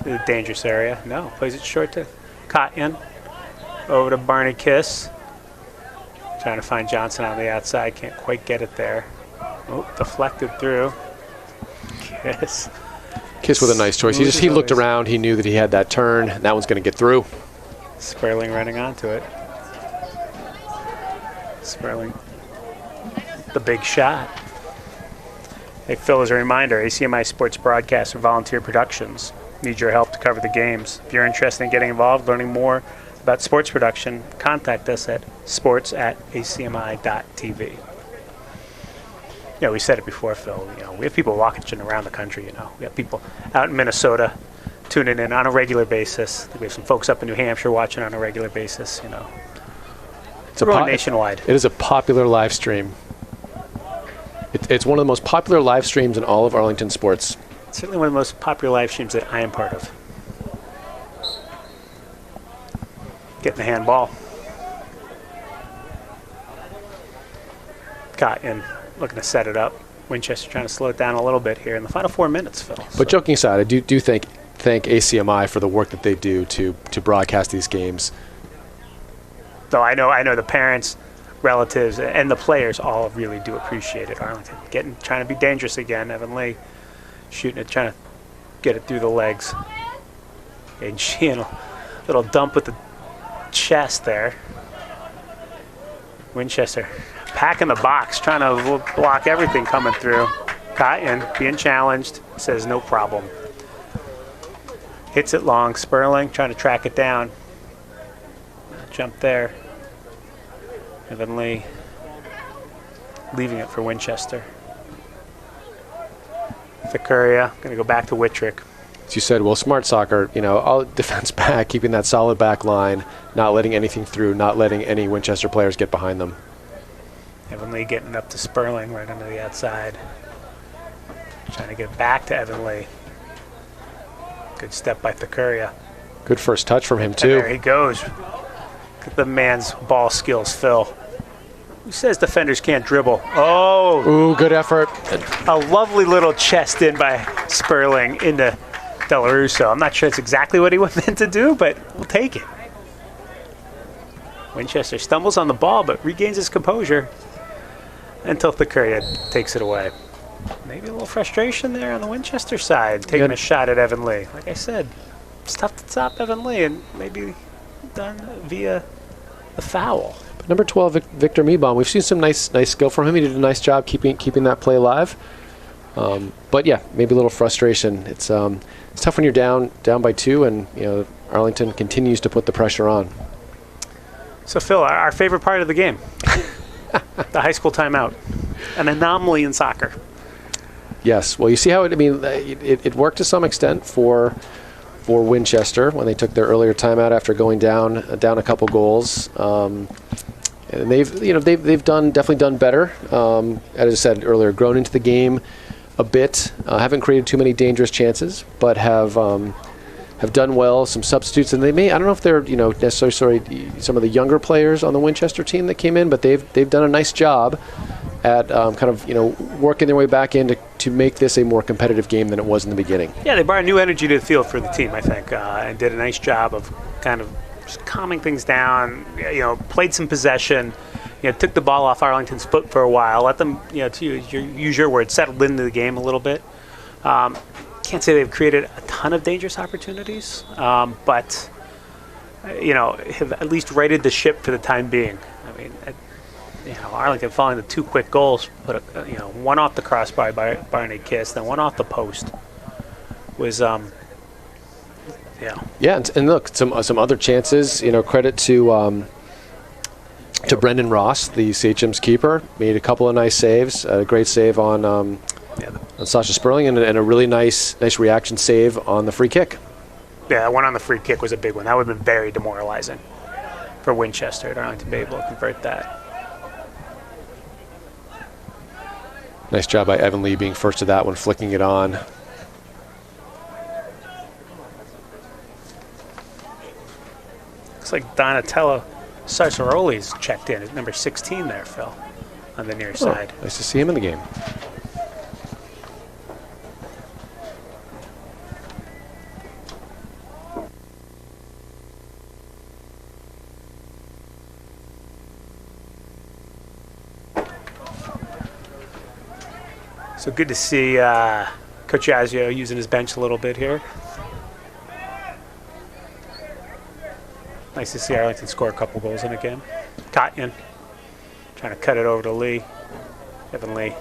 to the dangerous area. No, plays it short to Cotton. Over to Barney Kiss. Trying to find Johnson on the outside, can't quite get it there. Oh, deflected through. Kiss. Kiss with a nice choice. He looked around, he knew that he had that turn. That one's going to get through. Sperling running onto it. Sperling. The big shot. Hey, Phil, as a reminder, ACMi Sports Broadcast and Volunteer Productions need your help to cover the games. If you're interested in getting involved, learning more about sports production, contact us at sports@acmi.tv. We said it before, Phil. We have people watching around the country. We have people out in Minnesota tuning in on a regular basis. We have some folks up in New Hampshire watching on a regular basis. It's really nationwide. It is a popular live stream. It's one of the most popular live streams in all of Arlington sports. It's certainly one of the most popular live streams that I am part of. Getting the handball. Cotton looking to set it up. Winchester trying to slow it down a little bit here in the final 4 minutes, Phil. But joking aside, I do thank ACMi for the work that they do to broadcast these games. So I know the parents, relatives, and the players all really do appreciate it. Arlington trying to be dangerous again. Evan Lee shooting it, trying to get it through the legs. And Sheehan, a little dump with the chest there. Winchester packing the box, trying to block everything coming through. Cotton being challenged, says no problem. Hits it long. Sperling trying to track it down. Jump there. Evan Lee leaving it for Winchester. Ficuria going to go back to Wittrick. As you said, well, smart soccer, all defense back, keeping that solid back line, not letting anything through, not letting any Winchester players get behind them. Evan Lee getting up to Sperling right under the outside. Trying to get back to Evan Lee. Good step by Ficuria. Good first touch from him, too. And there he goes. Look at the man's ball skills, Phil. Who says defenders can't dribble? Oh! Ooh, good effort. A lovely little chest in by Sperling into Del Russo. I'm not sure it's exactly what he meant to do, but we'll take it. Winchester stumbles on the ball, but regains his composure until Ficuria takes it away. Maybe a little frustration there on the Winchester side, taking a shot at Evan Lee. Like I said, it's tough to stop Evan Lee, and maybe done via the foul. But number 12, Victor Meebaum, we've seen some nice skill from him. He did a nice job keeping that play alive. But yeah, maybe a little frustration. It's tough when you're down by 2, and Arlington continues to put the pressure on. So Phil, our favorite part of the game, the high school timeout, an anomaly in soccer. Yes. Well, you see how it worked to some extent for Winchester when they took their earlier timeout after going down a couple goals. And they've definitely done better. As I said earlier, grown into the game a bit. Haven't created too many dangerous chances, but have done well. Some substitutes, and I don't know if they're necessarily some of the younger players on the Winchester team that came in, but they've done a nice job at working their way back in to make this a more competitive game than it was in the beginning. Yeah, they brought new energy to the field for the team, I think, and did a nice job of kind of just calming things down. Played some possession. Took the ball off Arlington's foot for a while. Let them, to use your word, settled into the game a little bit. Can't say they've created a ton of dangerous opportunities, but have at least righted the ship for the time being. I mean, Arlington falling to 2 quick goals, put one off the crossbar by Barney Kiss, then one off the post. Was Yeah, and look, some other chances. Credit to Brendan Ross, the CHM's keeper, made a couple of nice saves. A great save on Sasha Sperling, and a really nice reaction save on the free kick. Yeah, that one on the free kick was a big one. That would have been very demoralizing for Winchester at Arlington to be able to convert that. Nice job by Evan Lee being first to that one, flicking it on. Looks like Donatello Sarsoroli's checked in at number 16 there, Phil, on the near side. Nice to see him in the game. So good to see Coach Yazio using his bench a little bit here. Nice to see Arlington score a couple goals in a game. Cotton trying to cut it over to Lee. Evan Lee.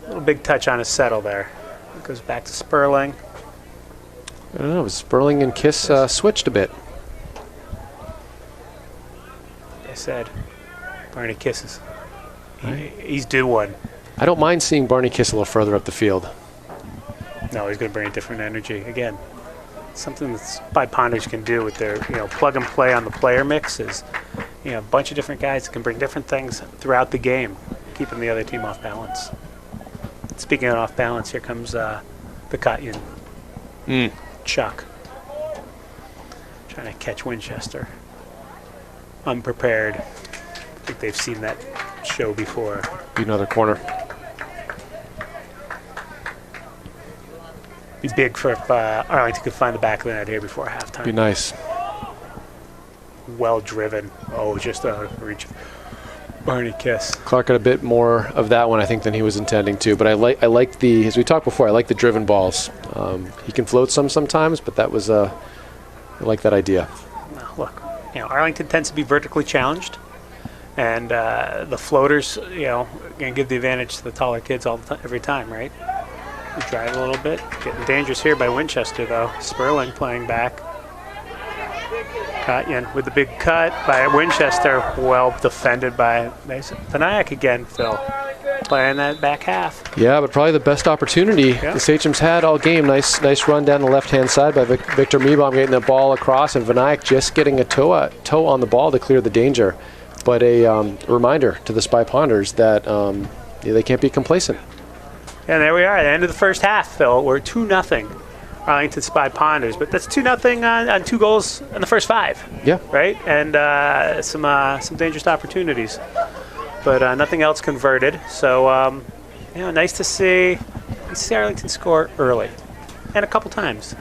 A little big touch on his settle there. It goes back to Sperling. I don't know, Sperling and Kiss switched a bit. Like I said, Barney Kisses. He's due one. I don't mind seeing Barney Kiss a little further up the field. No, he's going to bring a different energy. Again, something that Spy Ponders can do with their plug and play on the player mix is a bunch of different guys that can bring different things throughout the game, keeping the other team off balance. Speaking of off balance, here comes the Cotton Chuck trying to catch Winchester. Unprepared. I think they've seen that show before. Another corner. Be big for if Arlington could find the back of the net here before halftime. Be nice. well driven. Oh, just a reach. Barney Kiss. Clark got a bit more of that one, I think, than he was intending to. But I like the, as we talked before, I like the driven balls. He can float sometimes, but that was I like that idea. Look, Arlington tends to be vertically challenged, and the floaters, going to give the advantage to the taller kids every time, right? We drive a little bit. Getting dangerous here by Winchester, though. Sperling playing back. Kotyan with the big cut by Winchester. Well defended by Vinayak again, Phil. Playing that back half. Yeah, but probably the best opportunity the Sachems had all game. Nice run down the left-hand side by Victor Meebaum getting the ball across, and Vinayak just getting a toe on the ball to clear the danger. But a reminder to the Spy Ponders that they can't be complacent. And there we are at the end of the first half, Phil. We're 2-0 Arlington Spy Ponders, but that's 2-0 on 2 goals in the first 5. Yeah. Right? And some dangerous opportunities. But nothing else converted. So, nice to see Arlington score early. And a couple times.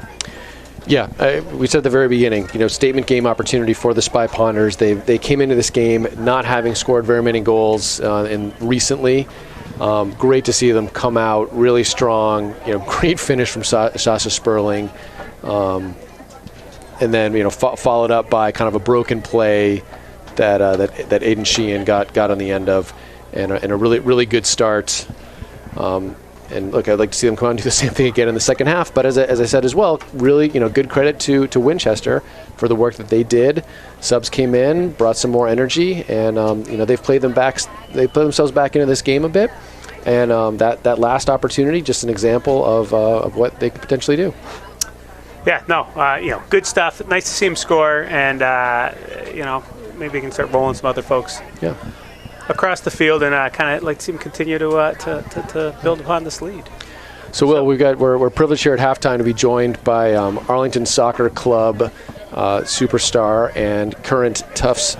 Yeah, we said at the very beginning, statement game opportunity for the Spy Ponders. They came into this game not having scored very many goals recently. Great to see them come out really strong. Great finish from Sasha Sperling, and then followed up by kind of a broken play that Aiden Sheehan got on the end of, and a really good start. And look, I'd like to see them come out and do the same thing again in the second half. But as I said as well, really good credit to Winchester for the work that they did. Subs came in, brought some more energy, and they've played themselves back into this game a bit. And that last opportunity, just an example of what they could potentially do. Yeah, no, good stuff. Nice to see him score, and maybe we can start rolling some other folks. Yeah. Across the field, and kind of like to see him continue to build upon this lead. So, Will, we're privileged here at halftime to be joined by Arlington Soccer Club superstar and current Tufts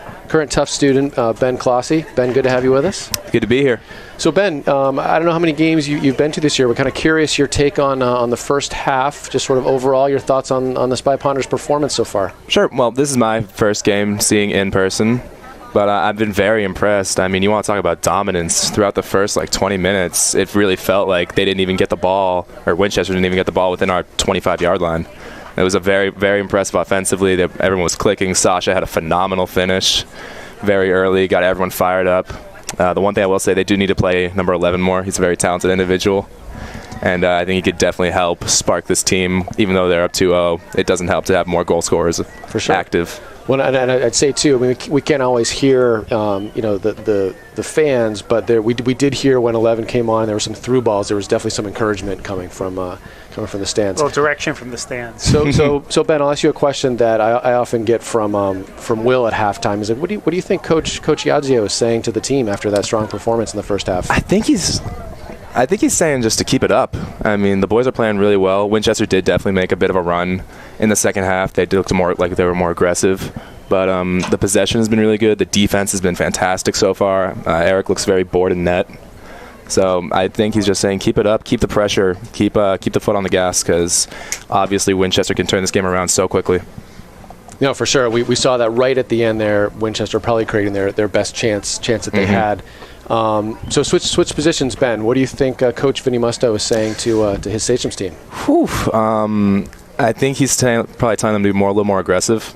student Ben Clossy. Ben, good to have you with us. Good to be here. So, Ben, I don't know how many games you've been to this year. We're kind of curious your take on the first half, just sort of overall your thoughts on the Spy Ponders' performance so far. Sure. Well, this is my first game seeing in person. But I've been very impressed. I mean, you want to talk about dominance throughout the first 20 minutes. It really felt like they didn't even get the ball, or Winchester didn't even get the ball within our 25-yard line. It was a very, very impressive offensively. Everyone was clicking. Sasha had a phenomenal finish very early, got everyone fired up. The one thing I will say, they do need to play number 11 more. He's a very talented individual. And I think he could definitely help spark this team. Even though they're up 2-0, it doesn't help to have more goal scorers for sure active. Well, and I'd say too. I mean, we can't always hear, the fans, but we did hear when 11 came on. There were some through balls. There was definitely some encouragement coming from the stands. A little direction from the stands. So Ben, I'll ask you a question that I often get from Will at halftime. Is what do you think Coach Iadzio is saying to the team after that strong performance in the first half? I think he's saying just to keep it up. I mean, the boys are playing really well. Winchester did definitely make a bit of a run in the second half. They did look more like they were more aggressive. But the possession has been really good. The defense has been fantastic so far. Eric looks very bored in net. So I think he's just saying keep it up, keep the pressure, keep the foot on the gas, because obviously Winchester can turn this game around so quickly. No, for sure. We saw that right at the end there. Winchester probably creating their best chance that they had. So switch positions, Ben. What do you think Coach Vinny Musto is saying to his Sachems team? I think he's probably telling them to be a little more aggressive,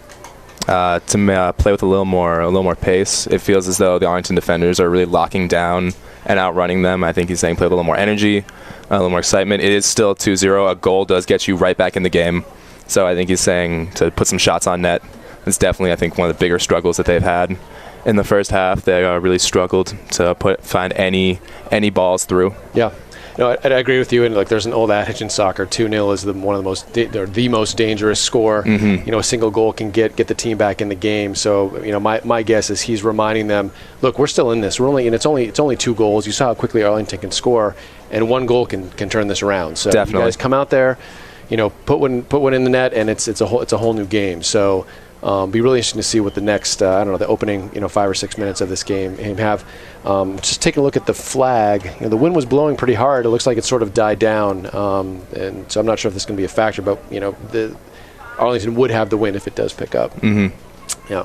to play with a little more pace. It feels as though the Arlington defenders are really locking down and outrunning them. I think he's saying play with a little more energy, a little more excitement. It is still 2-0. A goal does get you right back in the game. So I think he's saying to put some shots on net. It's definitely, I think, one of the bigger struggles that they've had. In the first half, they really struggled to find any balls through. Yeah. No, I agree with you. And there's an old adage in soccer: 2-0 is one of the most dangerous score. Mm-hmm. A single goal can get the team back in the game. So my guess is he's reminding them, look, we're still in this. It's only 2 goals. You saw how quickly Arlington can score, and 1 goal can turn this around. So definitely, you guys come out there, put one in the net, and it's a whole new game. So. Be really interesting to see what the next, the opening, 5 or 6 minutes of this game have. Just taking a look at the flag, the wind was blowing pretty hard. It looks like it sort of died down, and so I'm not sure if this is going to be a factor. But the Arlington would have the wind if it does pick up. Mm-hmm. Yeah.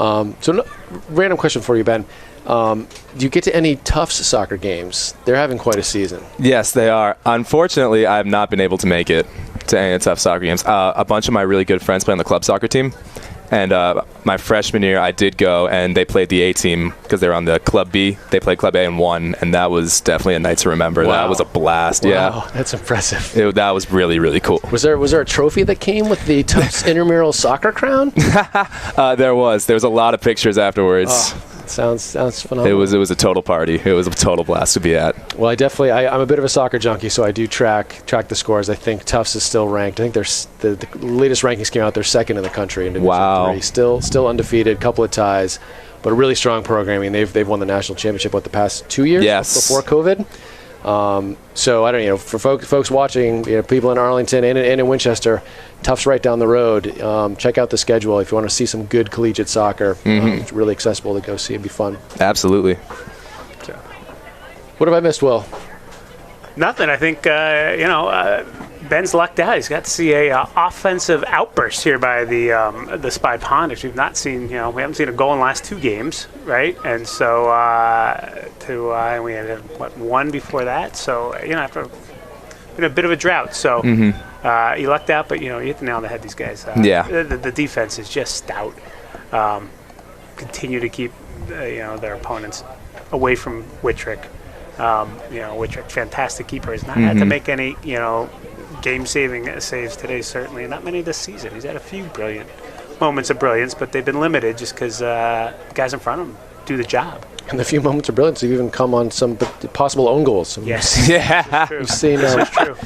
Random question for you, Ben. Do you get to any Tufts soccer games? They're having quite a season. Yes, they are. Unfortunately, I have not been able to make it to any of the Tufts soccer games. A bunch of my really good friends play on the club soccer team. And my freshman year, I did go, and they played the A team because they were on the Club B. They played Club A and won, and that was definitely a night to remember. Wow. That was a blast. Wow, yeah, that's impressive. That was really, really cool. Was there a trophy that came with the Tufts intramural soccer crown? There was a lot of pictures afterwards. Oh, sounds phenomenal. It was a total party. It was a total blast to be at. Well, I'm a bit of a soccer junkie, so I do track the scores. I think Tufts is still ranked. I think the latest rankings came out. They're second in the country in Division 3. Still undefeated, couple of ties, but a really strong programming. They've won the national championship the past 2 years before COVID. So I don't for folks watching, people in Arlington and in Winchester, Tufts right down the road. Check out the schedule if you want to see some good collegiate soccer. It's really accessible to go see. It'd be fun. Absolutely. So, what have I missed, Will? Nothing. I think Ben's lucked out. He's got to see a offensive outburst here by the Spy Ponders. We've not seen, we haven't seen a goal in the last 2 games, right? And so we had one before that. So after been a bit of a drought. So he lucked out, but you hit the nail on the head. These guys. The defense is just stout. Continue to keep their opponents away from Whitrick. Whitrick, fantastic keeper, has not had to make any, game-saving saves today, certainly, and not many this season. He's had a few brilliant moments of brilliance, but they've been limited just because the guys in front of him do the job. And the few moments of brilliance have even come on some possible own goals. Yes. Yeah. We've seen. That's true.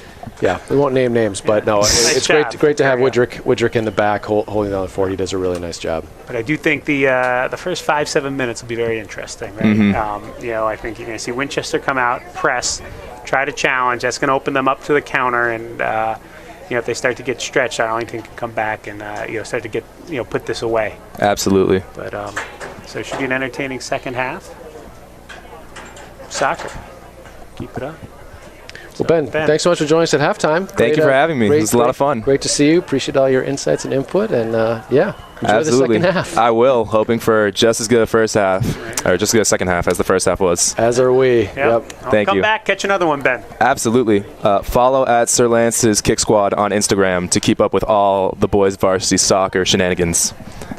Yeah, we won't name names, but no, it's great to have Woodrick in the back holding down the fort. He does a really nice job. But I do think the first 5-7 minutes will be very interesting, right? I think you're going to see Winchester come out, press, try to challenge. That's going to open them up to the counter, and if they start to get stretched, Arlington can come back and start to get put this away. Absolutely. But so it should be an entertaining second half. Soccer, keep it up. Well, Ben, thanks so much for joining us at halftime. Thank you for having me. It was a lot of fun. Great to see you. Appreciate all your insights and input. And, enjoy Absolutely. the second half. I will, hoping for just as good a first half, or just as good a second half as the first half was. As are we. Yep. Thank you. Come back, catch another one, Ben. Absolutely. Follow at Sir Lance's Kick Squad on Instagram to keep up with all the boys varsity soccer shenanigans.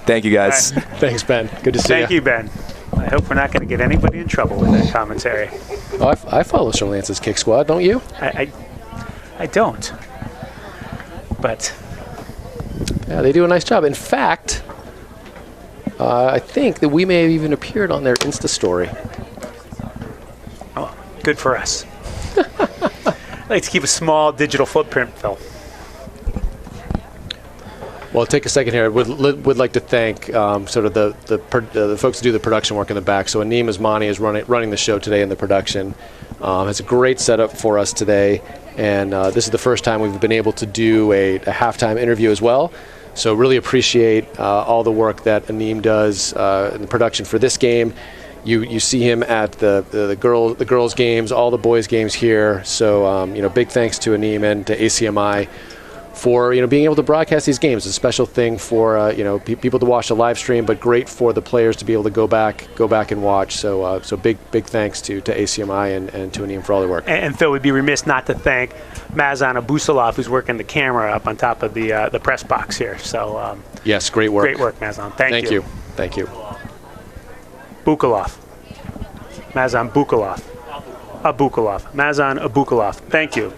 Thank you, guys. Right. Thanks, Ben. Good to see you. Thank you, Ben. I hope we're not going to get anybody in trouble with that commentary. Oh, I follow Sir Lance's Kick Squad, don't you? I don't. But yeah, they do a nice job. In fact, I think that we may have even appeared on their Insta story. Oh, good for us. I like to keep a small digital footprint, Phil. Well, take a second here. Would like to thank sort of the folks who do the production work in the back. So Aneem Asmani is running the show today in the production. Has a great setup for us today, and this is the first time we've been able to do a halftime interview as well. So really appreciate all the work that Aneem does in the production for this game. You see him at the girls games, all the boys games here. So big thanks to Aneem and to ACMi for being able to broadcast these games. It's a special thing for people to watch the live stream, but great for the players to be able to go back and watch. So big thanks to ACMi and to Aneem for all their work. And Phil, we'd be remiss not to thank Mazan Abusalov, who's working the camera up on top of the press box here. So yes, great work. Great work, Mazan. Thank you. Thank you. Bukalov. Mazan Bukalov. Abukalov. Mazan Abukalov. Thank you.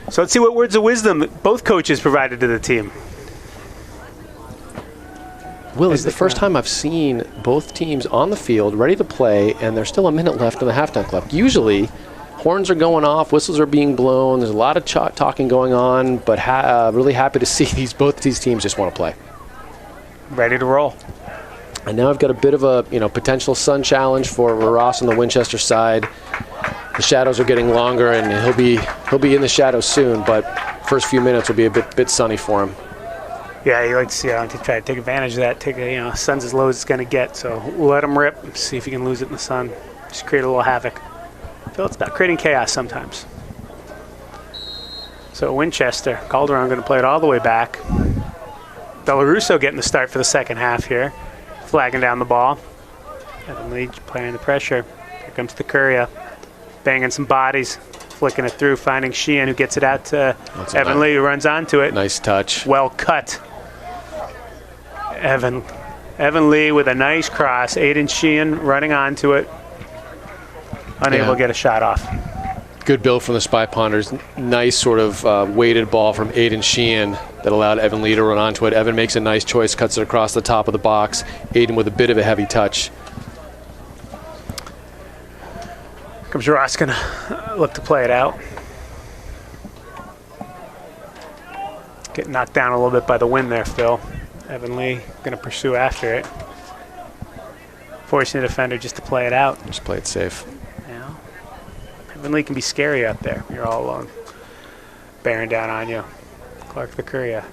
So let's see what words of wisdom both coaches provided to the team. Will, it's the first time I've seen both teams on the field, ready to play, and there's still a minute left in the halftime clock. Usually, horns are going off, whistles are being blown, there's a lot of talking going on, but really happy to see both these teams just want to play. Ready to roll. And now I've got a bit of a potential sun challenge for Ross on the Winchester side. The shadows are getting longer, and he'll be in the shadows soon. But first few minutes will be a bit sunny for him. Yeah, he likes to try to take advantage of that. Sun's as low as it's going to get, so we'll let him rip. See if he can lose it in the sun. Just create a little havoc. I feel it's about creating chaos sometimes. So Winchester, Calderon going to play it all the way back. Delarusso getting the start for the second half here. Flagging down the ball. Evan Lee playing the pressure. Here comes the Curia. Banging some bodies. Flicking it through, finding Sheehan, who gets it out to Evan Lee, who runs onto it. Nice touch. Well cut. Evan Lee with a nice cross. Aiden Sheehan running onto it. Unable to get a shot off. Good build from the Spy Ponders. Nice sort of weighted ball from Aiden Sheehan that allowed Evan Lee to run onto it. Evan makes a nice choice, cuts it across the top of the box. Aiden with a bit of a heavy touch. Comes Ross, going to look to play it out. Getting knocked down a little bit by the wind there, Phil. Evan Lee going to pursue after it. Forcing the defender just to play it out. Just play it safe. Yeah. Evan Lee can be scary out there. You're all alone. Bearing down on you. Clark the Curia.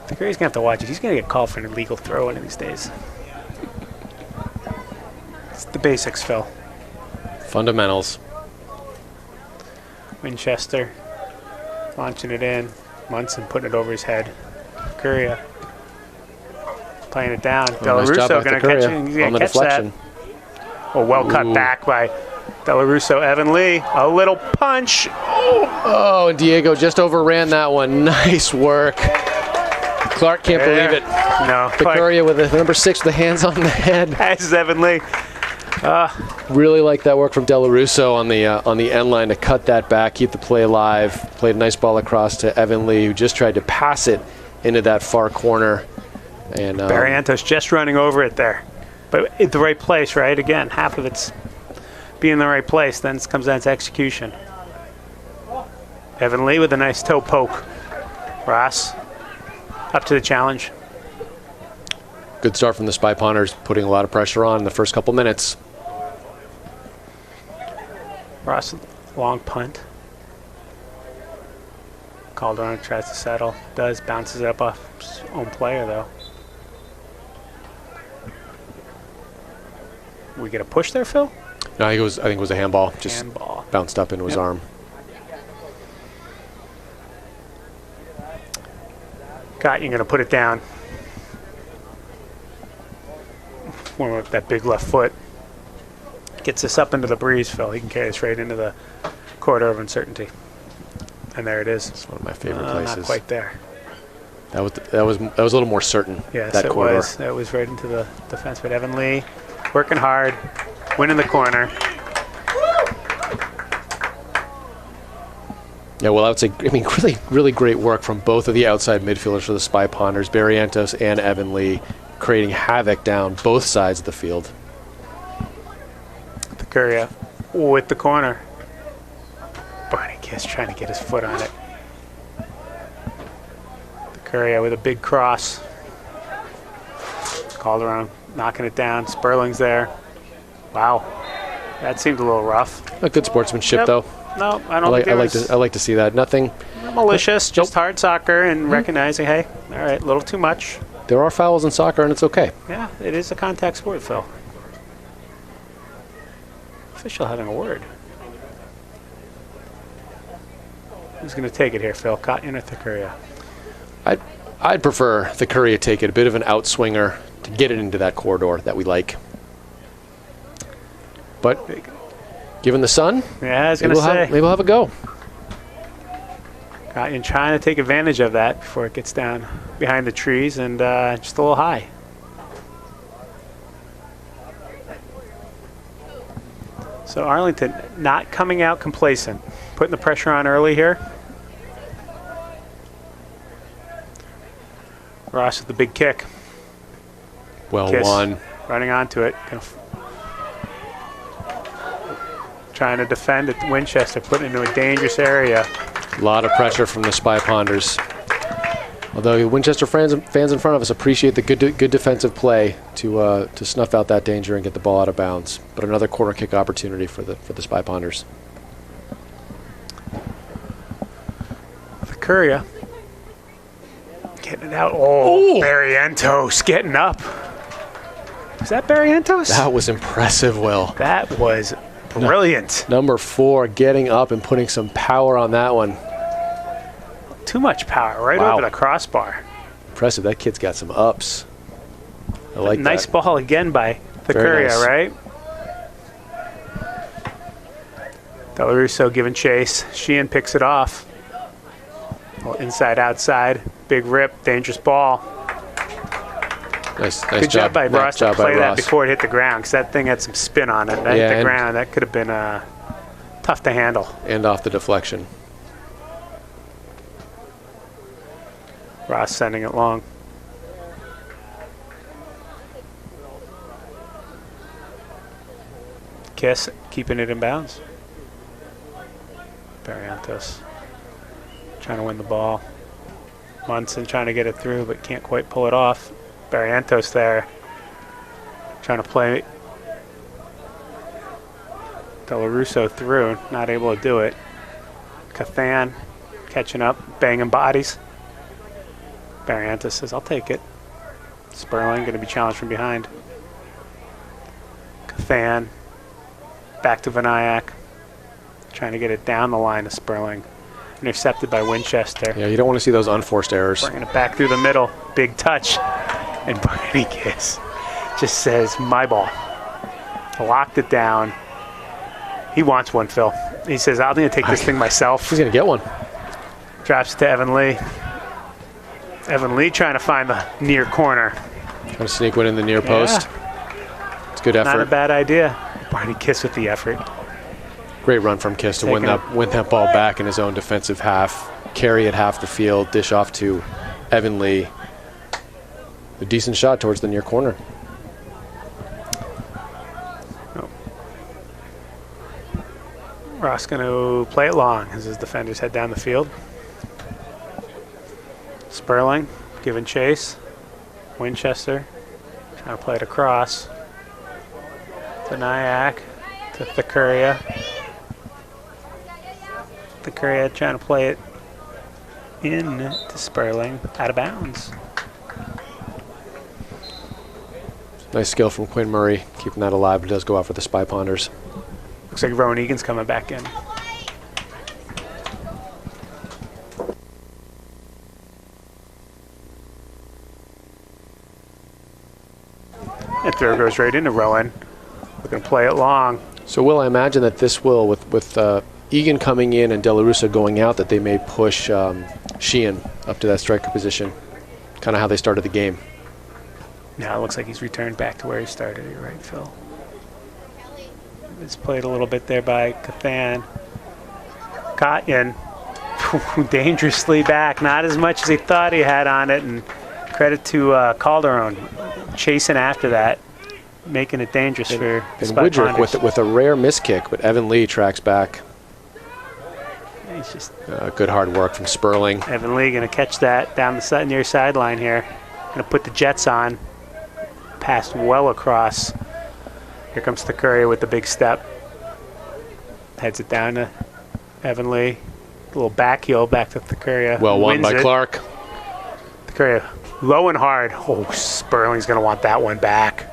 The Curia's going to have to watch it. He's going to get called for an illegal throw one of these days. It's the basics, Phil. Fundamentals. Winchester launching it in. Munson putting it over his head. Curia playing it down. Delarusso going to catch it. He's going to catch that. Oh, well cut back by Delarusso. Evan Lee, a little punch. Oh, and Diego just overran that one. Nice work. Clark can't believe it. No. Curia with the number 6 with the hands on the head. That's Evan Lee. Really like that work from Delarusso on the end line to cut that back, keep the play alive. Played a nice ball across to Evan Lee, who just tried to pass it into that far corner. And Barrientos just running over it there, but at the right place, right? Again, half of it's being in the right place. Then it comes down to execution. Evan Lee with a nice toe poke. Ross up to the challenge. Good start from the Spy Ponders, putting a lot of pressure on in the first couple minutes. Ross, long punt. Calderon tries to settle. Does, bounces it up off his own player, though. We get a push there, Phil? No, I think it was a handball. Just handball. Bounced up into his arm. Got you, going to put it down. Warm up that big left foot. Gets this up into the breeze, Phil. He can carry this right into the corridor of uncertainty. And there it is. It's one of my favorite places. Not quite there. That was a little more certain. Yes, that corridor. was. That was right into the defense. But Evan Lee working hard, winning the corner. Yeah, well, I would say, really great work from both of the outside midfielders for the Spy Ponders, Barrientos and Evan Lee, creating havoc down both sides of the field. The Curia with the corner. Barney Kiss trying to get his foot on it. The Curia with a big cross. Calderon knocking it down. Sperling's there. Wow. That seemed a little rough. A good sportsmanship, though. No, I don't think I like to see that. Nothing malicious, just hard soccer and recognizing, hey, all right, a little too much. There are fouls in soccer, and it's okay. Yeah, it is a contact sport, Phil. Official having a word. Who's going to take it here, Phil? Cotton or the Curia? I'd prefer the Curia take it, a bit of an outswinger to get it into that corridor that we like. But given the sun, yeah, I was going to say. Maybe we'll have a go. Cotton trying to take advantage of that before it gets down behind the trees and just a little high. So Arlington not coming out complacent, putting the pressure on early here. Ross with the big kick. Well Kiss won. Running onto it. Trying to defend at Winchester, putting it into a dangerous area. A lot of pressure from the Spy Ponders. Although the Winchester fans in front of us appreciate the good defensive play to snuff out that danger and get the ball out of bounds. But another corner kick opportunity for the Spy Ponders. The Curia getting it out. Oh, Barrientos getting up. Is that Barrientos? That was impressive, Will. That was brilliant. Number 4 getting up and putting some power on that one. Too much power right Wow. over the crossbar. Impressive. That kid's got some ups. I like Nice that. ball again by Very Thicuria, nice. right? Delarusso giving chase. Sheehan picks it off. Well, inside, outside. Big rip, dangerous ball. Nice Good job by Ross to job by play that Ross. before it hit the ground, because that thing had some spin on it. That Yeah, hit the and- ground. That could have been tough to handle. And off the deflection. Ross sending it long. Kiss keeping it in bounds. Barrientos trying to win the ball. Munson trying to get it through, but can't quite pull it off. Barrientos there trying to play Delarusso through, not able to do it. Cathan catching up, banging bodies. Barrientos says, I'll take it. Sperling going to be challenged from behind. Cathan back to Vinayak, trying to get it down the line to Sperling. Intercepted by Winchester. Yeah, you don't want to see those unforced errors. Bringing it back through the middle. Big touch. And Barney Kiss just says, my ball. Locked it down. He wants one, Phil. He says, I'm going to take this thing myself. He's going to get one. Drops it to Evan Lee. Evan Lee trying to find the near corner. Trying to sneak one in the near post. It's good Not a effort. bad idea. Barney Kiss with the effort. Great run from Kiss to win that ball back in his own defensive half. Carry it half the field. Dish off to Evan Lee. A decent shot towards the near corner. Ross going to play it long as his defenders head down the field. Sperling giving chase. Winchester trying to play it across. To Nyack. To Thicuria. Thicuria trying to play it in to Sperling. Out of bounds. Nice skill from Quinn Murray, keeping that alive, but it does go out for the Spy Ponders. Looks like Rowan Egan's coming back in. And throw goes right into Rowan. We're going to play it long. So, Will, I imagine that this will, with Egan coming in and Delarusso going out, that they may push Sheehan up to that striker position. Kind of how they started the game. Now it looks like he's returned back to where he started. You're right, Phil. It's played a little bit there by Cathan. Kotyan dangerously back. Not as much as he thought he had on it. And credit to Calderon chasing after that, making it dangerous for And Spy Woodrick Ponders. with a rare miss kick, but Evan Lee tracks back. He's just Good hard work from Sperling. Evan Lee going to catch that down the near sideline here. Going to put the Jets on. Passed well across. Here comes Thicuria with the big step. Heads it down to Evan Lee. A little back heel back to Thicuria. Well won Wins by it. Clark. Thicuria low and hard. Oh, Sperling's going to want that one back.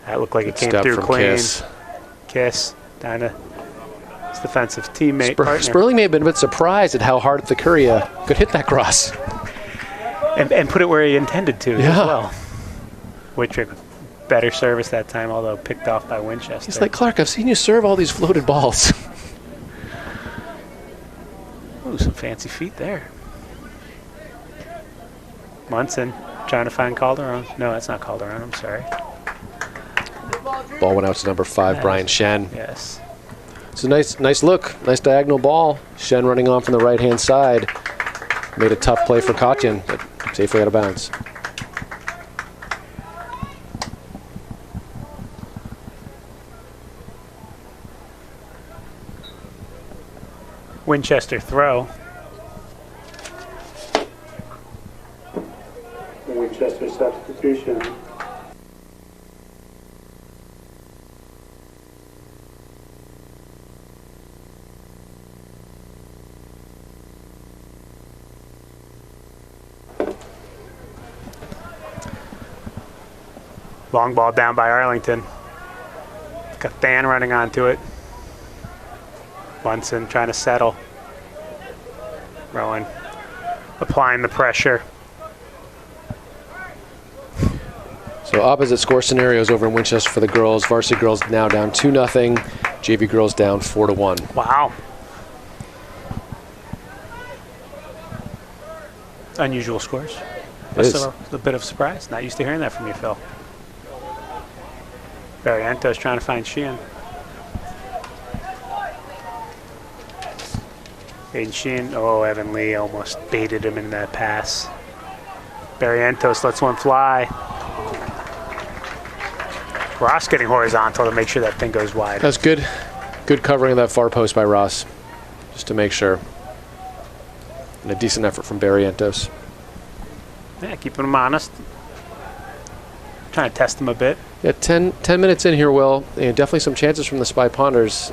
That looked like it came Step through from clean. Kiss. Kiss down to his defensive teammate. partner. Sperling may have been a bit surprised at how hard Thicuria could hit that cross. And put it where he intended to as Yeah. well. Woodrick, better service that time, although picked off by Winchester. He's like, Clark, I've seen you serve all these floated balls. Ooh, some fancy feet there. Munson trying to find Calderon. No, that's not Calderon. I'm sorry. Ball went out to number 5, Brian Shen. Yes. It's a nice look, nice diagonal ball. Shen running on from the right-hand side. Made a tough play for Kotyan, but safely out of bounds. Winchester throw. Winchester substitution. Long ball down by Arlington. Cathan running onto it. Bunsen trying to settle. Rowan applying the pressure. So opposite score scenarios over in Winchester for the girls. Varsity girls now down 2-0. JV girls down 4-1. Wow. Unusual scores. It is. A bit of surprise. Not used to hearing that from you, Phil. Barrientos trying to find Sheehan. Aiden Sheehan. Oh, Evan Lee almost baited him in that pass. Barrientos lets one fly. Ross getting horizontal to make sure that thing goes wide. That's good. Good covering of that far post by Ross, just to make sure. And a decent effort from Barrientos. Yeah, keeping him honest. Trying to test him a bit. Yeah, 10 minutes in here, Will. Definitely some chances from the Spy Ponders.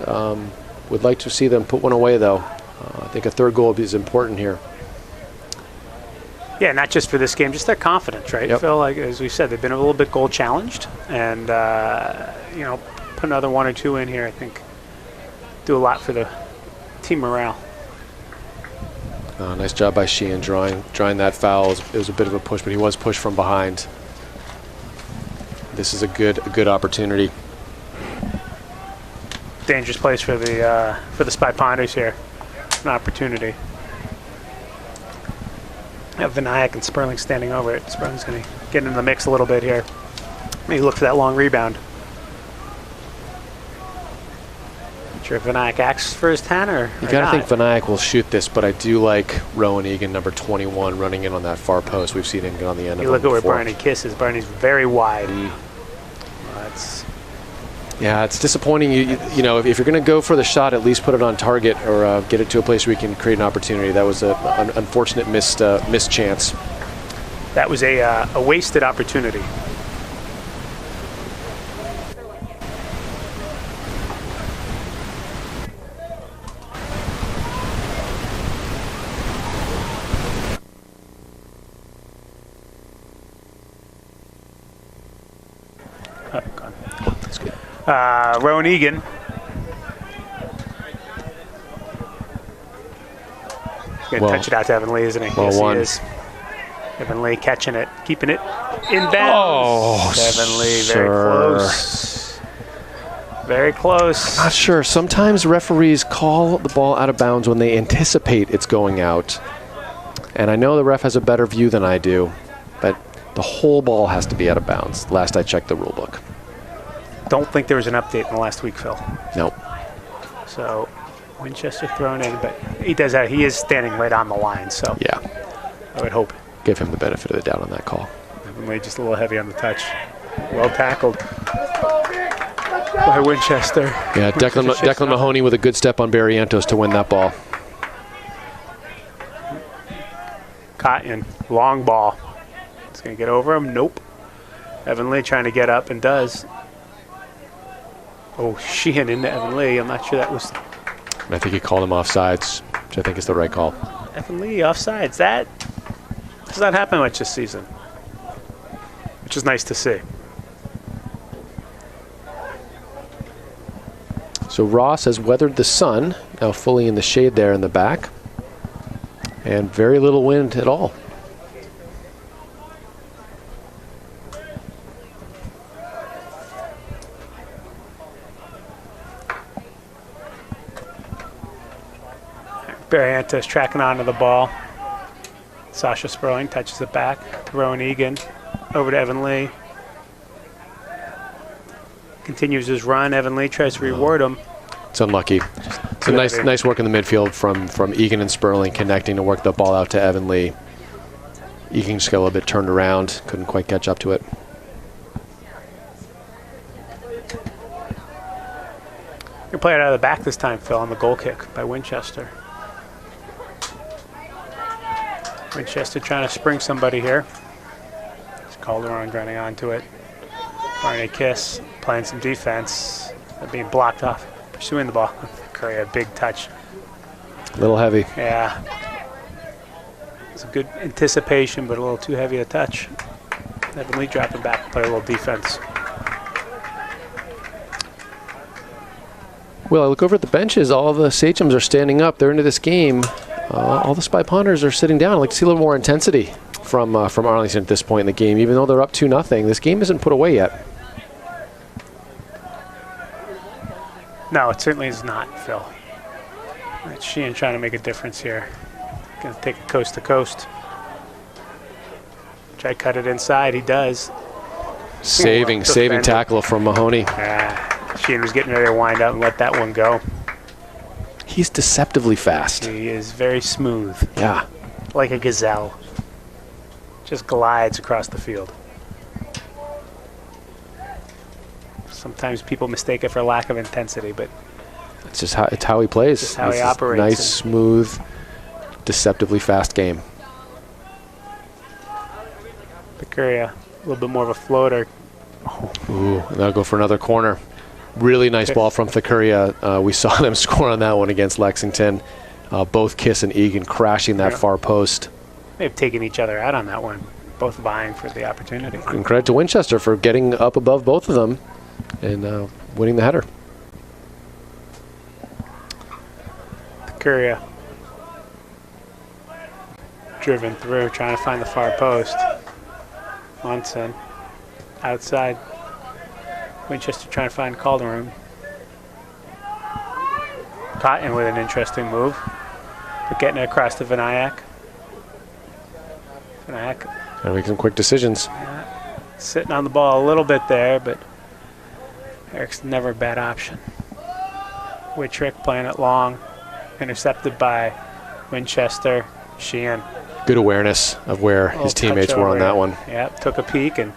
Would like to see them put one away, though. I think a third goal is important here. Yeah, not just for this game, just their confidence, right? Yep. Phil, like as we said, they've been a little bit goal challenged, and you know, put another 1 or 2 in here, I think, do a lot for the team morale. Nice job by Sheehan drawing that foul. It was a bit of a push, but he was pushed from behind. This is a good opportunity. Dangerous place for the Spy Ponders here. An opportunity. Have Vinayak and Sperling standing over it. Sperling's going to get in the mix a little bit here. Maybe look for that long rebound. Not sure if Vinayak acts for his 10 or You got to not. think Vinayak will shoot this, but I do like Rowan Egan, number 21, running in on that far post. We've seen him get on the end You of look it at where before. Barney Kiss is. Barney's very wide. Yeah, it's disappointing. You know, if you're going to go for the shot, at least put it on target or get it to a place where you can create an opportunity. That was an unfortunate missed chance. That was a wasted opportunity. That's good. Rowan Egan. Going to touch it out to Evan Lee, isn't he? Well Yes, won. he is. Evan Lee catching it, keeping it in bounds. Evan Lee, very close. Very close. Not sure. Sometimes referees call the ball out of bounds when they anticipate it's going out. And I know the ref has a better view than I do, but the whole ball has to be out of bounds. Last I checked the rule book. Don't think there was an update in the last week, Phil. Nope. So Winchester thrown in, but he does that. He is standing right on the line, so Yeah. I would hope. Give him the benefit of the doubt on that call. Evan Lee just a little heavy on the touch. Well tackled by Winchester. Yeah, Declan Mahoney with a good step on Barrientos to win that ball. Cotton, long ball. It's going to get over him. Nope. Evan Lee trying to get up and does. Oh, Sheehan into Evan Lee. I'm not sure that was I think he called him offsides, which I think is the right call. Evan Lee offsides. That does not happen much this season, which is nice to see. So Ross has weathered the sun, now fully in the shade there in the back, and very little wind at all. Barrientos tracking onto the ball. Sasha Sperling touches it back to Rowan Egan. Over to Evan Lee. Continues his run. Evan Lee tries to reward him. It's unlucky. So nice work in the midfield from Egan and Sperling connecting to work the ball out to Evan Lee. Egan just got a little bit turned around, couldn't quite catch up to it. You play it out of the back this time, Phil, on the goal kick by Winchester. Winchester trying to spring somebody here. It's Calderon running onto it. Barney Kiss playing some defense. They're being blocked off. Pursuing the ball. Curry, a big touch. A little heavy. Yeah. It's a good anticipation, but a little too heavy a touch. Evan Lee dropping back, play a little defense. Well, I look over at the benches. All of the Sachems are standing up. They're into this game. all the Spy Ponders are sitting down. I'd like to see a little more intensity from Arlington at this point in the game, even though they're up 2-0. This game isn't put away yet. No, it certainly is not, Phil. It's Sheehan trying to make a difference here. Going to take it coast to coast. Try to cut it inside. He does. Saving tackle from Mahoney. Sheehan was getting ready to wind up and let that one go. He's deceptively fast. He is very smooth. Yeah. Like a gazelle. Just glides across the field. Sometimes people mistake it for lack of intensity, but it's just how he plays. Just how he operates. Nice, smooth, deceptively fast game. Picuria, a little bit more of a floater. Ooh, and that'll go for another corner. Really nice ball from Picuria. We saw them score on that one against Lexington. Both Kiss and Egan crashing that far post. They've taken each other out on that one, both vying for the opportunity. And credit to Winchester for getting up above both of them and winning the header. Picuria driven through, trying to find the far post. Munson outside. Winchester trying to find Calderon. Cotton with an interesting move, but getting it across to Vinayak. Vinayak gotta make some quick decisions. Sitting on the ball a little bit there, but Eric's never a bad option. Whitrick playing it long, intercepted by Winchester. Sheehan. Good awareness of where his teammates were on that one. Yep, took a peek and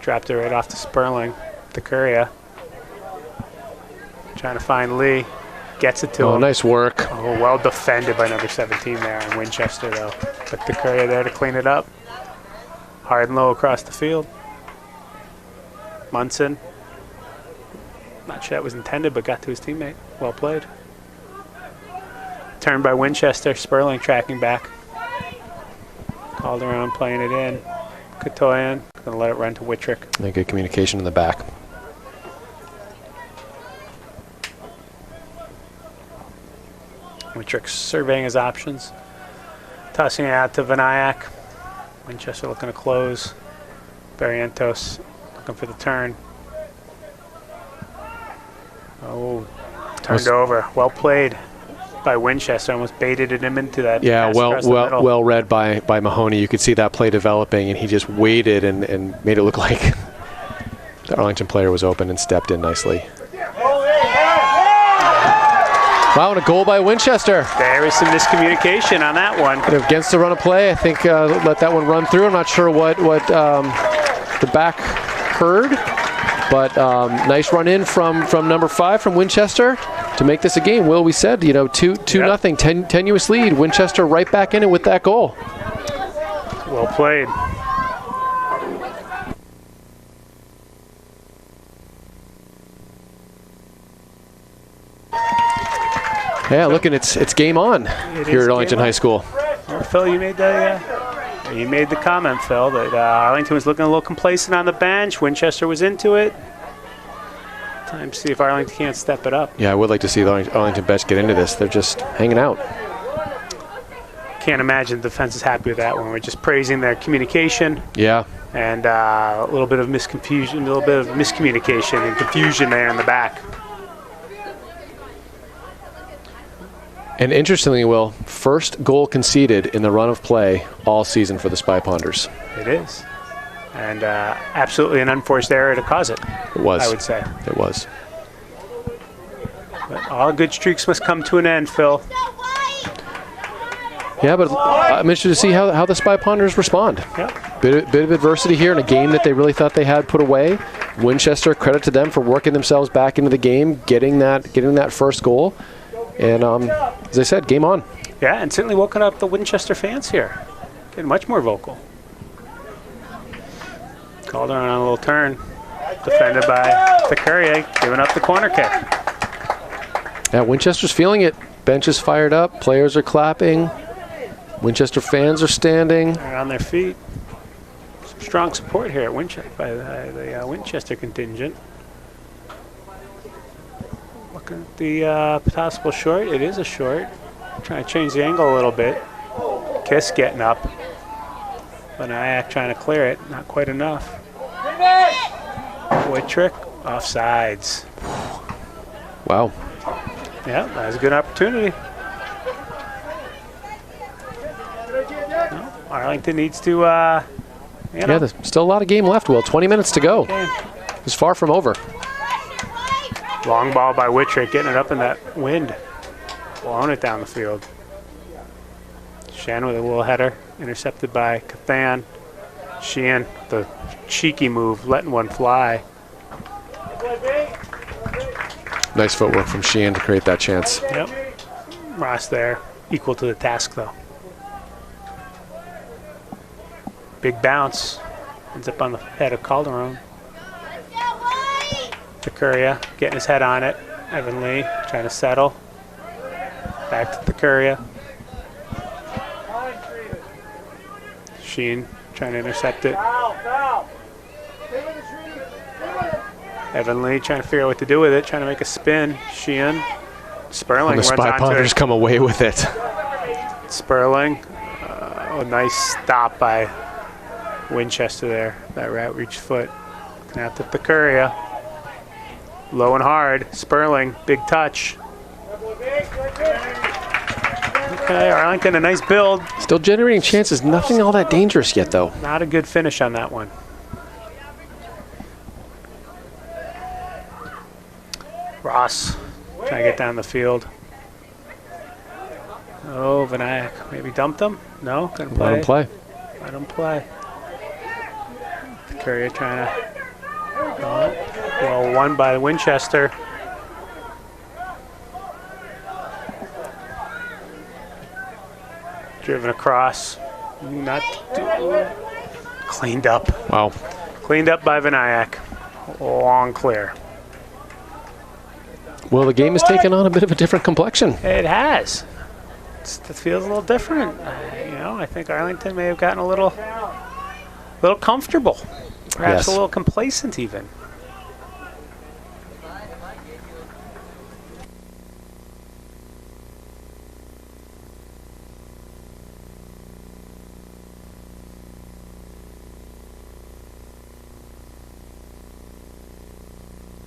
dropped it right off to Sperling. Picuria trying to find Lee. Gets it to him. Oh, nice work. Oh, well defended by number 17 there on Winchester, though. But Picuria there to clean it up. Hard and low across the field. Munson. Not sure that was intended, but got to his teammate. Well played. Turned by Winchester. Sperling tracking back. Calderon playing it in. Katoyan going to let it run to Whitrick. And good communication in the back. Whitrick surveying his options. Tossing it out to Vinayak. Winchester looking to close. Barrientos looking for the turn. Oh, turned over. Well played by Winchester. Almost baited him into that. Yeah, well read by Mahoney. You could see that play developing, and he just waited and made it look like the Arlington player was open and stepped in nicely. Wow, and a goal by Winchester. There is some miscommunication on that one. Against the run of play, I think let that one run through. I'm not sure what the back heard, but nice run in from number 5 from Winchester to make this a game. Will, we said, 2-0, tenuous lead. Winchester right back in it with that goal. Well played. Yeah, looking, it's game on here at Arlington High School. Well, Phil, you made the comment, Phil, that Arlington was looking a little complacent on the bench. Winchester was into it. Time to see if Arlington can't step it up. Yeah, I would like to see the Arlington bench get into this. They're just hanging out. Can't imagine the defense is happy with that one. We're just praising their communication. Yeah. And a little bit of miscommunication and confusion there in the back. And interestingly, Will, first goal conceded in the run of play all season for the Spy Ponders. It is. And absolutely an unforced error to cause it. It was. I would say. It was. But all good streaks must come to an end, Phil. Yeah, but I'm interested to see how the Spy Ponders respond. Yep. Bit of adversity here in a game that they really thought they had put away. Winchester, credit to them for working themselves back into the game, getting that first goal. And as I said, game on. Yeah, and certainly woken up the Winchester fans here. Getting much more vocal. Calderon on a little turn. Defended by Picuria, giving up the corner kick. Yeah, Winchester's feeling it. Bench is fired up. Players are clapping. Winchester fans are standing. They're on their feet. Some strong support here at Winchester by the Winchester contingent. Looking at the possible short. It is a short. trying to change the angle a little bit. Kiss getting up. Benayak trying to clear it. Not quite enough. Whitrick, offsides. Wow. Yeah, that was a good opportunity. No, Arlington needs to, Yeah, there's still a lot of game left, Will. 20 minutes to go. It's far from over. Long ball by Whitrick, getting it up in that wind. Blowing it down the field. Shan with a little header, intercepted by Cathan. Sheehan, the cheeky move, letting one fly. Nice footwork from Sheehan to create that chance. Yep. Ross there, equal to the task though. Big bounce, ends up on the head of Calderon. Takuria getting his head on it. Evan Lee trying to settle. Back to Takuria. Sheen trying to intercept it. Evan Lee trying to figure out what to do with it, trying to make a spin. Sheehan. Sperling And the runs Spy onto Pounders it. come away with it. Sperling. A nice stop by Winchester there. That route reached foot. Looking out to Takuria. Low and hard. Sperling, big touch. Okay, Arlington, a nice build. Still generating chances. Nothing all that dangerous yet, though. Not a good finish on that one. Ross trying to get down the field. Oh, Vinayak maybe dumped him? No, couldn't play. Let him play. Let him play. Currier trying to. Well, won by Winchester. Driven across. Not cleaned up. Wow. Cleaned up by Vinayak. Long clear. Well, the game has taken on a bit of a different complexion. It has. It feels a little different. I think Arlington may have gotten a little comfortable. Perhaps Yes. a little complacent even.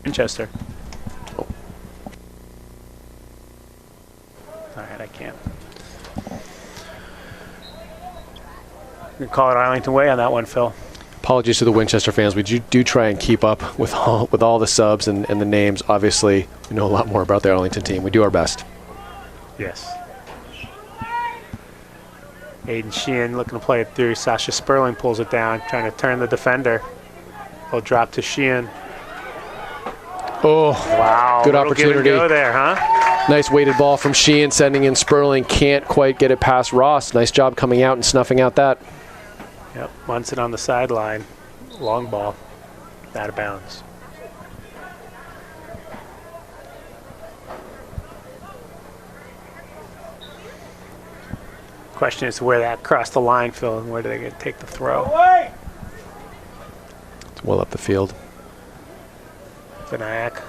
Winchester. All right, I can't. You can call it Arlington Way on that one, Phil. Apologies to the Winchester fans. We do try and keep up with all the subs and the names. Obviously, we know a lot more about the Arlington team. We do our best. Yes. Aiden Sheehan looking to play it through. Sasha Sperling pulls it down, trying to turn the defender. He'll drop to Sheehan. Oh, Wow. good little give and opportunity. go there, huh? Nice weighted ball from Sheehan, sending in Sperling. Can't quite get it past Ross. Nice job coming out and snuffing out that. Yep. Munson on the sideline. Long ball. Out of bounds. Question is where that crossed the line, Phil, and where do they get to take the throw? It's well up the field. Vinayak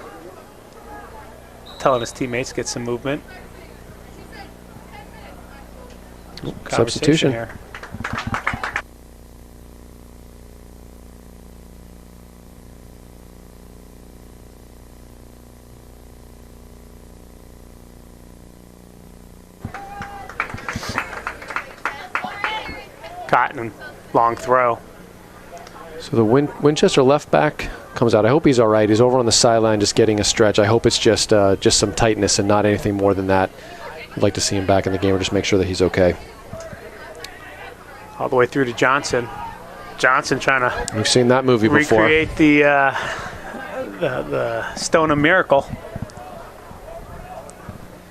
telling his teammates to get some movement. Substitution. Conversation here. Cotton, long throw. So the Winchester left back comes out. I hope he's all right. He's over on the sideline just getting a stretch. I hope it's just some tightness and not anything more than that. I'd like to see him back in the game or just make sure that he's okay. All the way through to Johnson. Johnson trying to We've seen that movie before. recreate the Stoneham miracle.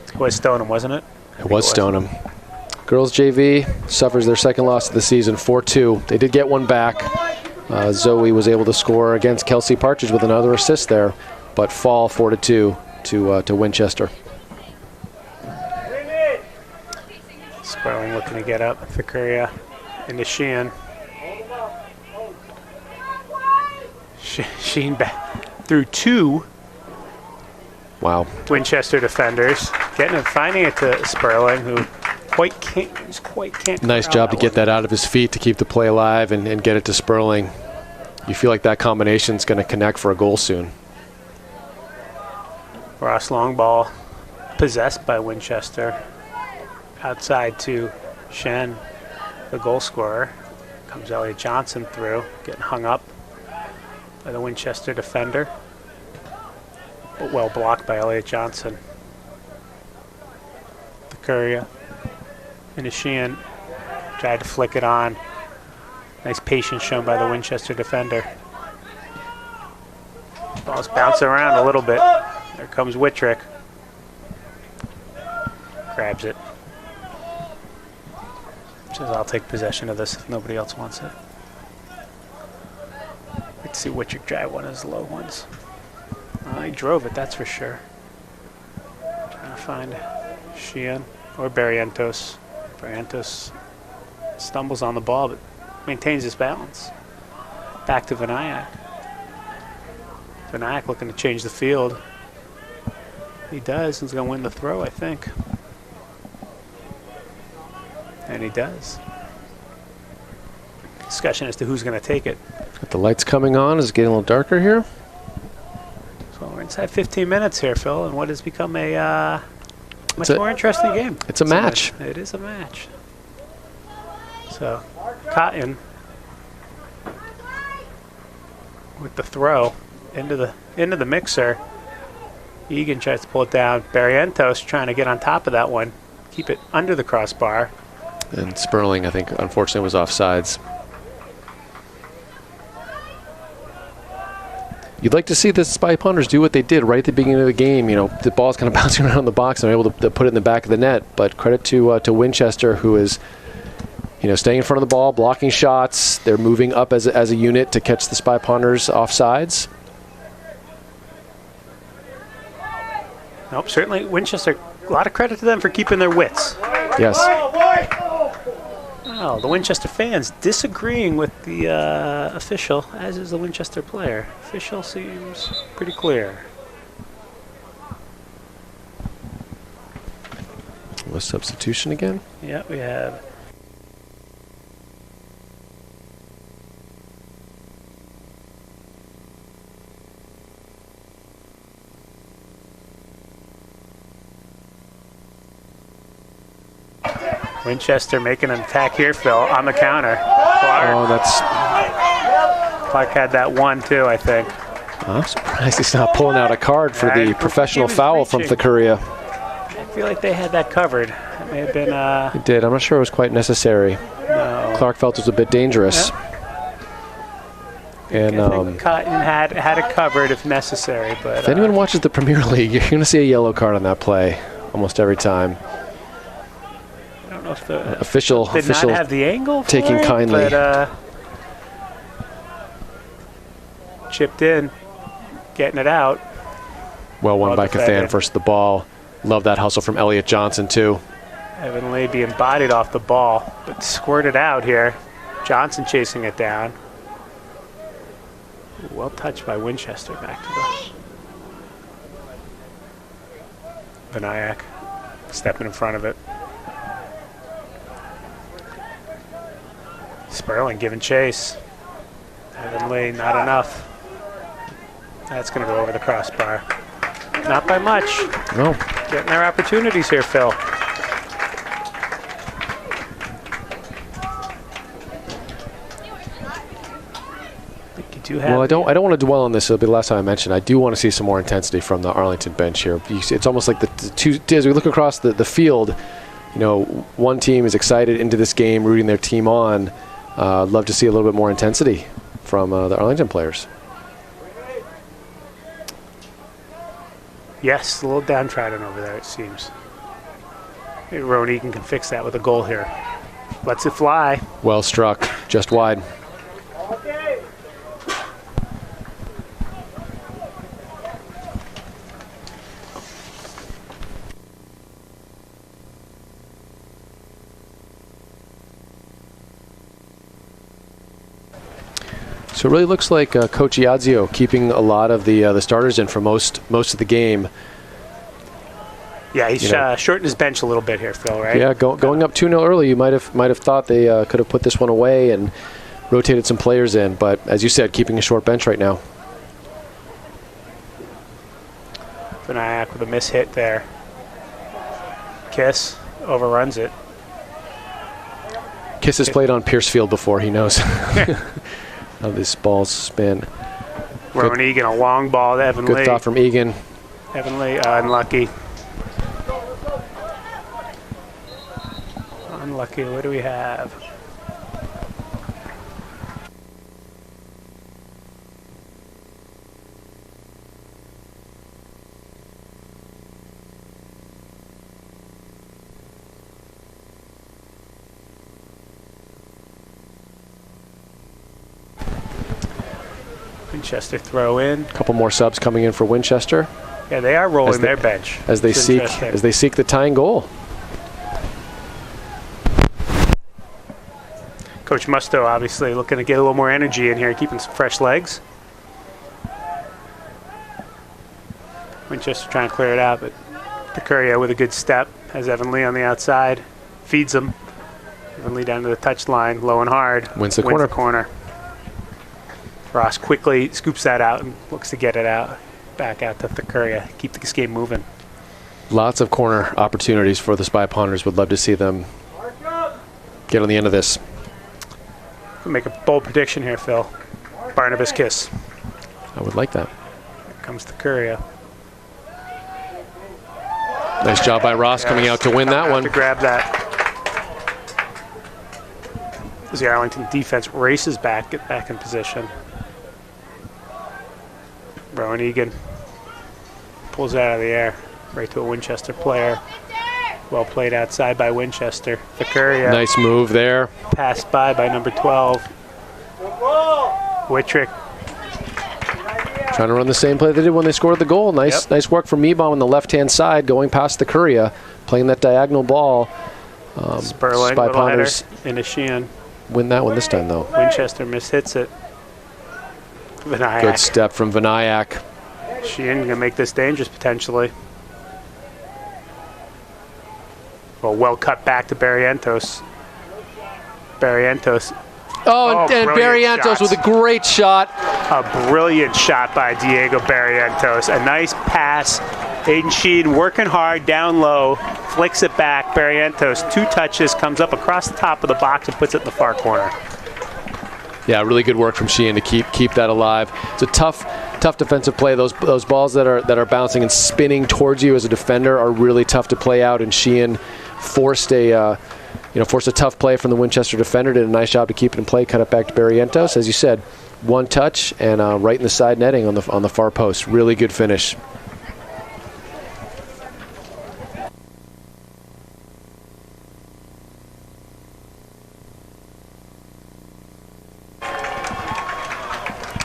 It was Stoneham, wasn't it? It was Stoneham. Girls JV suffers their second loss of the season, 4-2. They did get one back. Zoe was able to score against Kelsey Partridge with another assist there, but fall 4-2 to Winchester. Sperling looking to get up. Fikuria into Sheehan. Sheehan back through two Wow. Winchester defenders. finding it to Sperling, who quite can't. Nice job to get that out of his feet to keep the play alive and get it to Sperling. You feel like that combination is going to connect for a goal soon. Ross long ball possessed by Winchester. Outside to Shen, the goal scorer. Comes Elliott Johnson through, getting hung up by the Winchester defender. But well blocked by Elliott Johnson. The Courier and Sheehan tried to flick it on. Nice patience shown by the Winchester defender. Ball's bouncing around a little bit. There comes Wittrick. Grabs it. Says, I'll take possession of this if nobody else wants it. Let's see Wittrick drive one of his low ones. He drove it, that's for sure. Trying to find Sheehan or Barrientos. Barrientos stumbles on the ball, but maintains his balance. Back to Vinayak. Vinayak looking to change the field. He does. He's going to win the throw, I think. And he does. Discussion as to who's going to take it. Got the lights coming on. Is it getting a little darker here? So we're inside 15 minutes here, Phil, and what has become a much more interesting game. It's a match. It is a match. So Cotton with the throw into the mixer. Egan tries to pull it down. Barrientos trying to get on top of that one, keep it under the crossbar. And Sperling, I think, unfortunately was offsides. You'd like to see the Spy Punters do what they did right at the beginning of the game. You know, the ball's kind of bouncing around the box and they're able to put it in the back of the net. But credit to Winchester, who is, you know, staying in front of the ball, blocking shots. They're moving up as a unit to catch the Spy Punters offsides. Nope, certainly Winchester, a lot of credit to them for keeping their wits. Yes. Oh, the Winchester fans disagreeing with the official, as is the Winchester player. Official seems pretty clear. A substitution again? Yeah, we have. Winchester making an attack here, Phil, on the counter. Clark. Oh, that's... Clark had that one, too, I think. I'm surprised he's not pulling out a card for the professional foul from Thakura. I feel like they had that covered. It may have been... He did. I'm not sure it was quite necessary. No. Clark felt it was a bit dangerous. Yep. And I think Cotton had it covered if necessary. But if anyone watches the Premier League, you're going to see a yellow card on that play almost every time. I don't know if the official did not have the angle for taking it, kindly. But, chipped in, getting it out. Well won by Cathan first the ball. Love that hustle from Elliott Johnson too. Evan Lee being bodied off the ball, but squirted out here. Johnson chasing it down. Well touched by Winchester back to the Vinayak. Stepping in front of it. Sperling giving chase. Evan Lee, not enough. That's going to go over the crossbar. Not by much. No. Getting their opportunities here, Phil. Well, I don't want to dwell on this. It'll be the last time I mention. I do want to see some more intensity from the Arlington bench here. It's almost like the two. As we look across the field, you know, one team is excited into this game, rooting their team on. Love to see a little bit more intensity from the Arlington players. Yes, a little downtrodden over there, it seems. Maybe Rowan Egan can fix that with a goal here. Lets it fly. Well struck, just wide. So it really looks like Coach Iadzio keeping a lot of the starters in for most of the game. Yeah, he's shortened his bench a little bit here, Phil, right? Yeah, going up 2-0 early, you might have thought they could have put this one away and rotated some players in. But as you said, keeping a short bench right now. Vinayak with a mishit there. Kiss overruns it. Kiss has played on Pierce Field before. He knows how these balls spin. Rowan Egan, a long ball to Evan Lee. Good thought from Egan. Evan Lee, unlucky. Unlucky. What do we have? Winchester throw in. A couple more subs coming in for Winchester. Yeah, they are rolling their bench. As they seek the tying goal. Coach Musto obviously looking to get a little more energy in here, keeping some fresh legs. Winchester trying to clear it out, but DeCuria with a good step has Evan Lee on the outside, feeds him. Evan Lee down to the touchline, low and hard. Wins the corner. Ross quickly scoops that out and looks to get it out, back out to DeCuria. Keep this game moving. Lots of corner opportunities for the Spy Ponders. Would love to see them get on the end of this. Make a bold prediction here, Phil. Barnabas Kiss. I would like that. Here comes DeCuria. Nice job by Ross coming out to win that one. To grab that. As the Arlington defense races back, get back in position. Rowan Egan pulls it out of the air, right to a Winchester player. Well played outside by Winchester. DeCuria. Nice move there. Passed by number 12. Wittrick. Trying to run the same play they did when they scored the goal. Nice work from Meebom on the left-hand side, going past DeCuria, playing that diagonal ball. Sperling, Spy little header Ponders into Sheehan. Win that one this time, though. Winchester mishits it. Vinayak. Good step from Vinayak. Sheehan going to make this dangerous, potentially. Well cut back to Barrientos. Oh, and Barrientos with a great shot. A brilliant shot by Diego Barrientos. A nice pass. Aiden Sheehan working hard down low, flicks it back. Barrientos, 2 touches, comes up across the top of the box and puts it in the far corner. Yeah, really good work from Sheehan to keep that alive. It's a tough defensive play. Those balls that are bouncing and spinning towards you as a defender are really tough to play out. And Sheehan forced a tough play from the Winchester defender. Did a nice job to keep it in play. Cut it back to Barrientos, as you said, 1 touch and right in the side netting on the far post. Really good finish.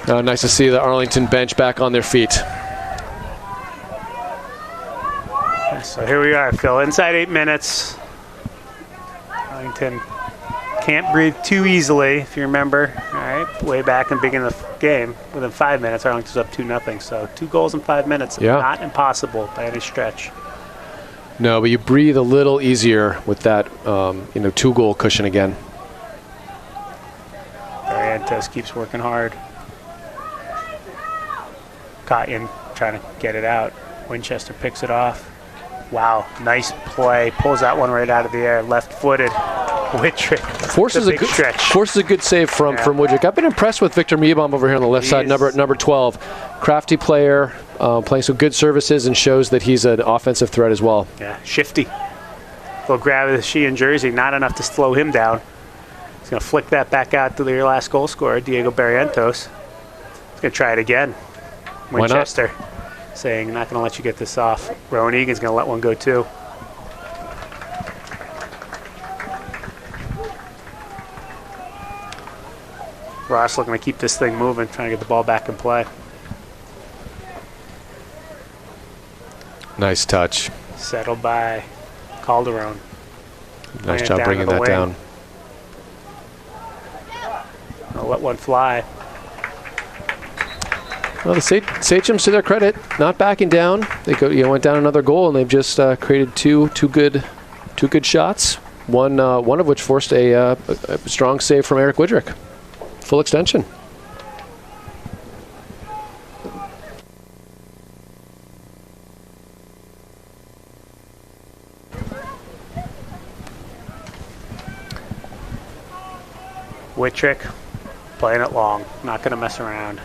Nice to see the Arlington bench back on their feet. So here we are, Phil. Inside 8 minutes. Arlington can't breathe too easily, if you remember. All right, way back in the beginning of the game, within 5 minutes, Arlington's up 2-0. So 2 goals in 5 minutes. Yeah. Not impossible by any stretch. No, but you breathe a little easier with that, 2-goal cushion again. Barrientos keeps working hard. Kotyan trying to get it out. Winchester picks it off. Wow, nice play. Pulls that one right out of the air. Left-footed. Wittrick. Forces a good save from Wittrick. I've been impressed with Victor Meebom over here on the left side, number 12. Crafty player, playing some good services and shows that he's an offensive threat as well. Yeah, shifty. Little grab of the Sheehan jersey, not enough to slow him down. He's going to flick that back out to their last goal scorer, Diego Barrientos. He's going to try it again. Winchester saying, not going to let you get this off. Rowan Egan's going to let one go too. Ross looking to keep this thing moving, trying to get the ball back in play. Nice touch. Settled by Calderon. Nice job bringing that down. I'll let one fly. Well, the Sachems, to their credit, not backing down. They went down another goal, and they've just created two good shots. One of which forced a strong save from Eric Widrick. Full extension. Widrick playing it long, not going to mess around.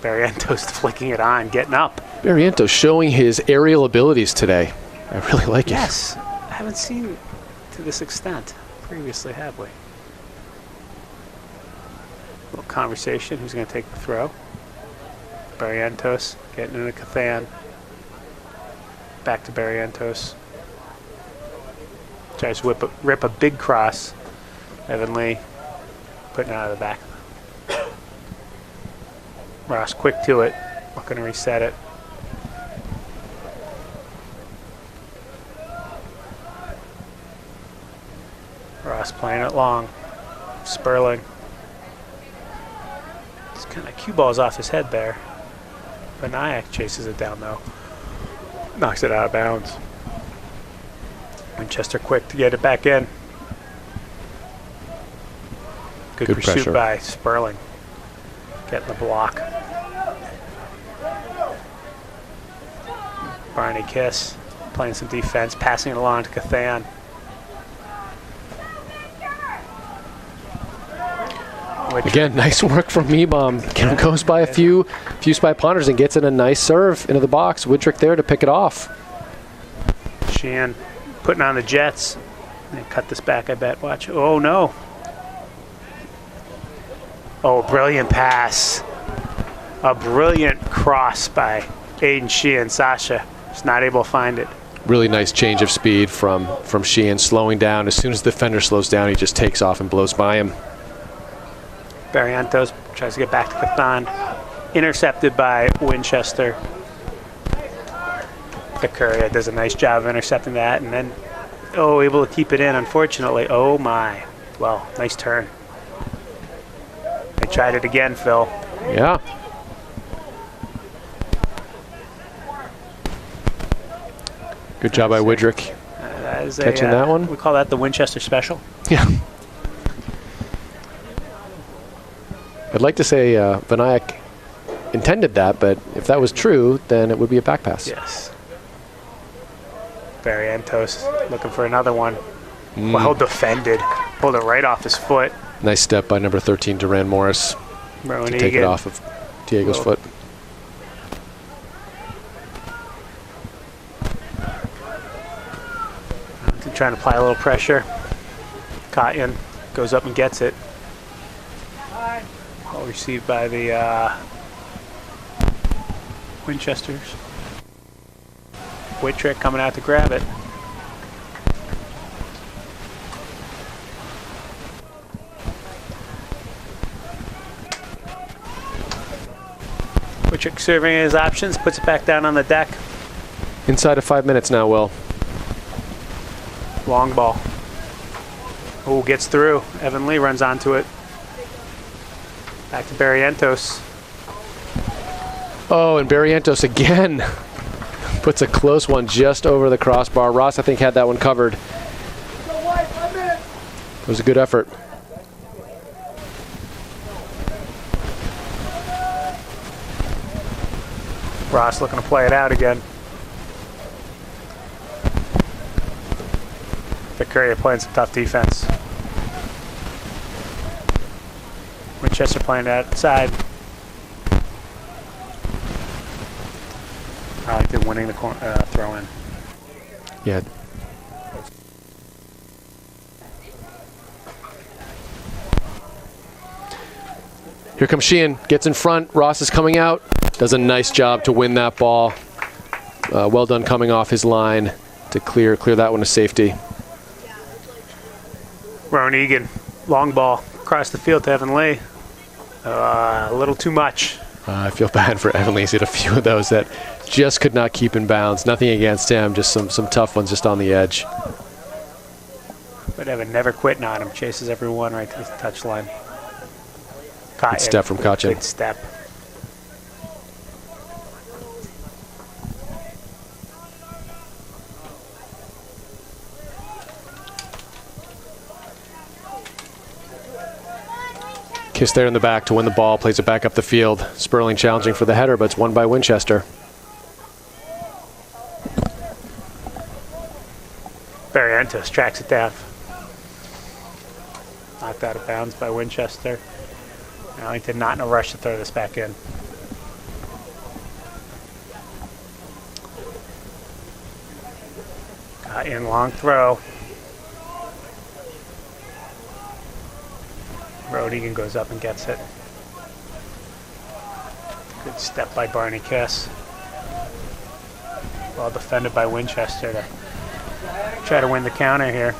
Barrientos flicking it on, getting up. Barrientos showing his aerial abilities today. I really like it. Yes, I haven't seen to this extent previously, have we? Little conversation. Who's going to take the throw? Barrientos getting into Cathan. Back to Barrientos. Tries to rip a big cross. Evan Lee putting it out of the back. Ross quick to it. Looking to reset it. Ross playing it long. Sperling. Just kind of cue balls off his head there. Vinayak chases it down though. Knocks it out of bounds. Winchester quick to get it back in. Good pursuit pressure by Sperling. Getting the block. Barney Kiss playing some defense, passing it along to Cathan. Again, nice work from Meebom. Goes by a few Spy Ponders and gets in a nice serve into the box. Widrick there to pick it off. Sheehan putting on the Jets. They cut this back, I bet. Watch. Oh, no. Oh, brilliant pass. A brilliant cross by Aiden Sheehan. Sasha is not able to find it. Really nice change of speed from Sheehan, slowing down. As soon as the defender slows down, he just takes off and blows by him. Barrientos tries to get back to Cathan. Intercepted by Winchester. Curia does a nice job of intercepting that, and then, able to keep it in, unfortunately. Oh, my. Well, nice turn. They tried it again, Phil. Yeah. Good job by Widrick. That is catching that one. We call that the Winchester special. Yeah. I'd like to say Vinayak intended that, but if that was true, then it would be a back pass. Yes. Barrientos looking for another one. Well defended. Pulled it right off his foot. Nice step by number 13, Duran Morris, to take it off of Diego's foot. Trying to apply a little pressure. Kotyan goes up and gets it. Well received by the Winchesters. Widrick coming out to grab it. Widrick serving his options, puts it back down on the deck. Inside of 5 minutes now, Will. Long ball. Oh, gets through. Evan Lee runs onto it. Back to Barrientos. Oh, and Barrientos again puts a close one just over the crossbar. Ross, I think, had that one covered. It was a good effort. Ross looking to play it out again. Curia playing some tough defense. Winchester playing outside. Arlington winning the throw in. Yeah. Here comes Sheehan, gets in front. Ross is coming out. Does a nice job to win that ball. Well done coming off his line to clear that one to safety. Rowan Egan, long ball across the field to Evan Lee. A little too much. I feel bad for Evan Lee. He's hit a few of those that just could not keep in bounds. Nothing against him, just some tough ones just on the edge. But Evan never quitting on him. Chases everyone right to the touchline. Good step from Kotyan. Good step. Kiss there in the back to win the ball, plays it back up the field. Sperling challenging for the header, but it's won by Winchester. Barrientos tracks it down. Knocked out of bounds by Winchester. Arlington not in a rush to throw this back in. Got in, long throw. Rodigan goes up and gets it. Good step by Barney Kiss. Well defended by Winchester to try to win the counter here.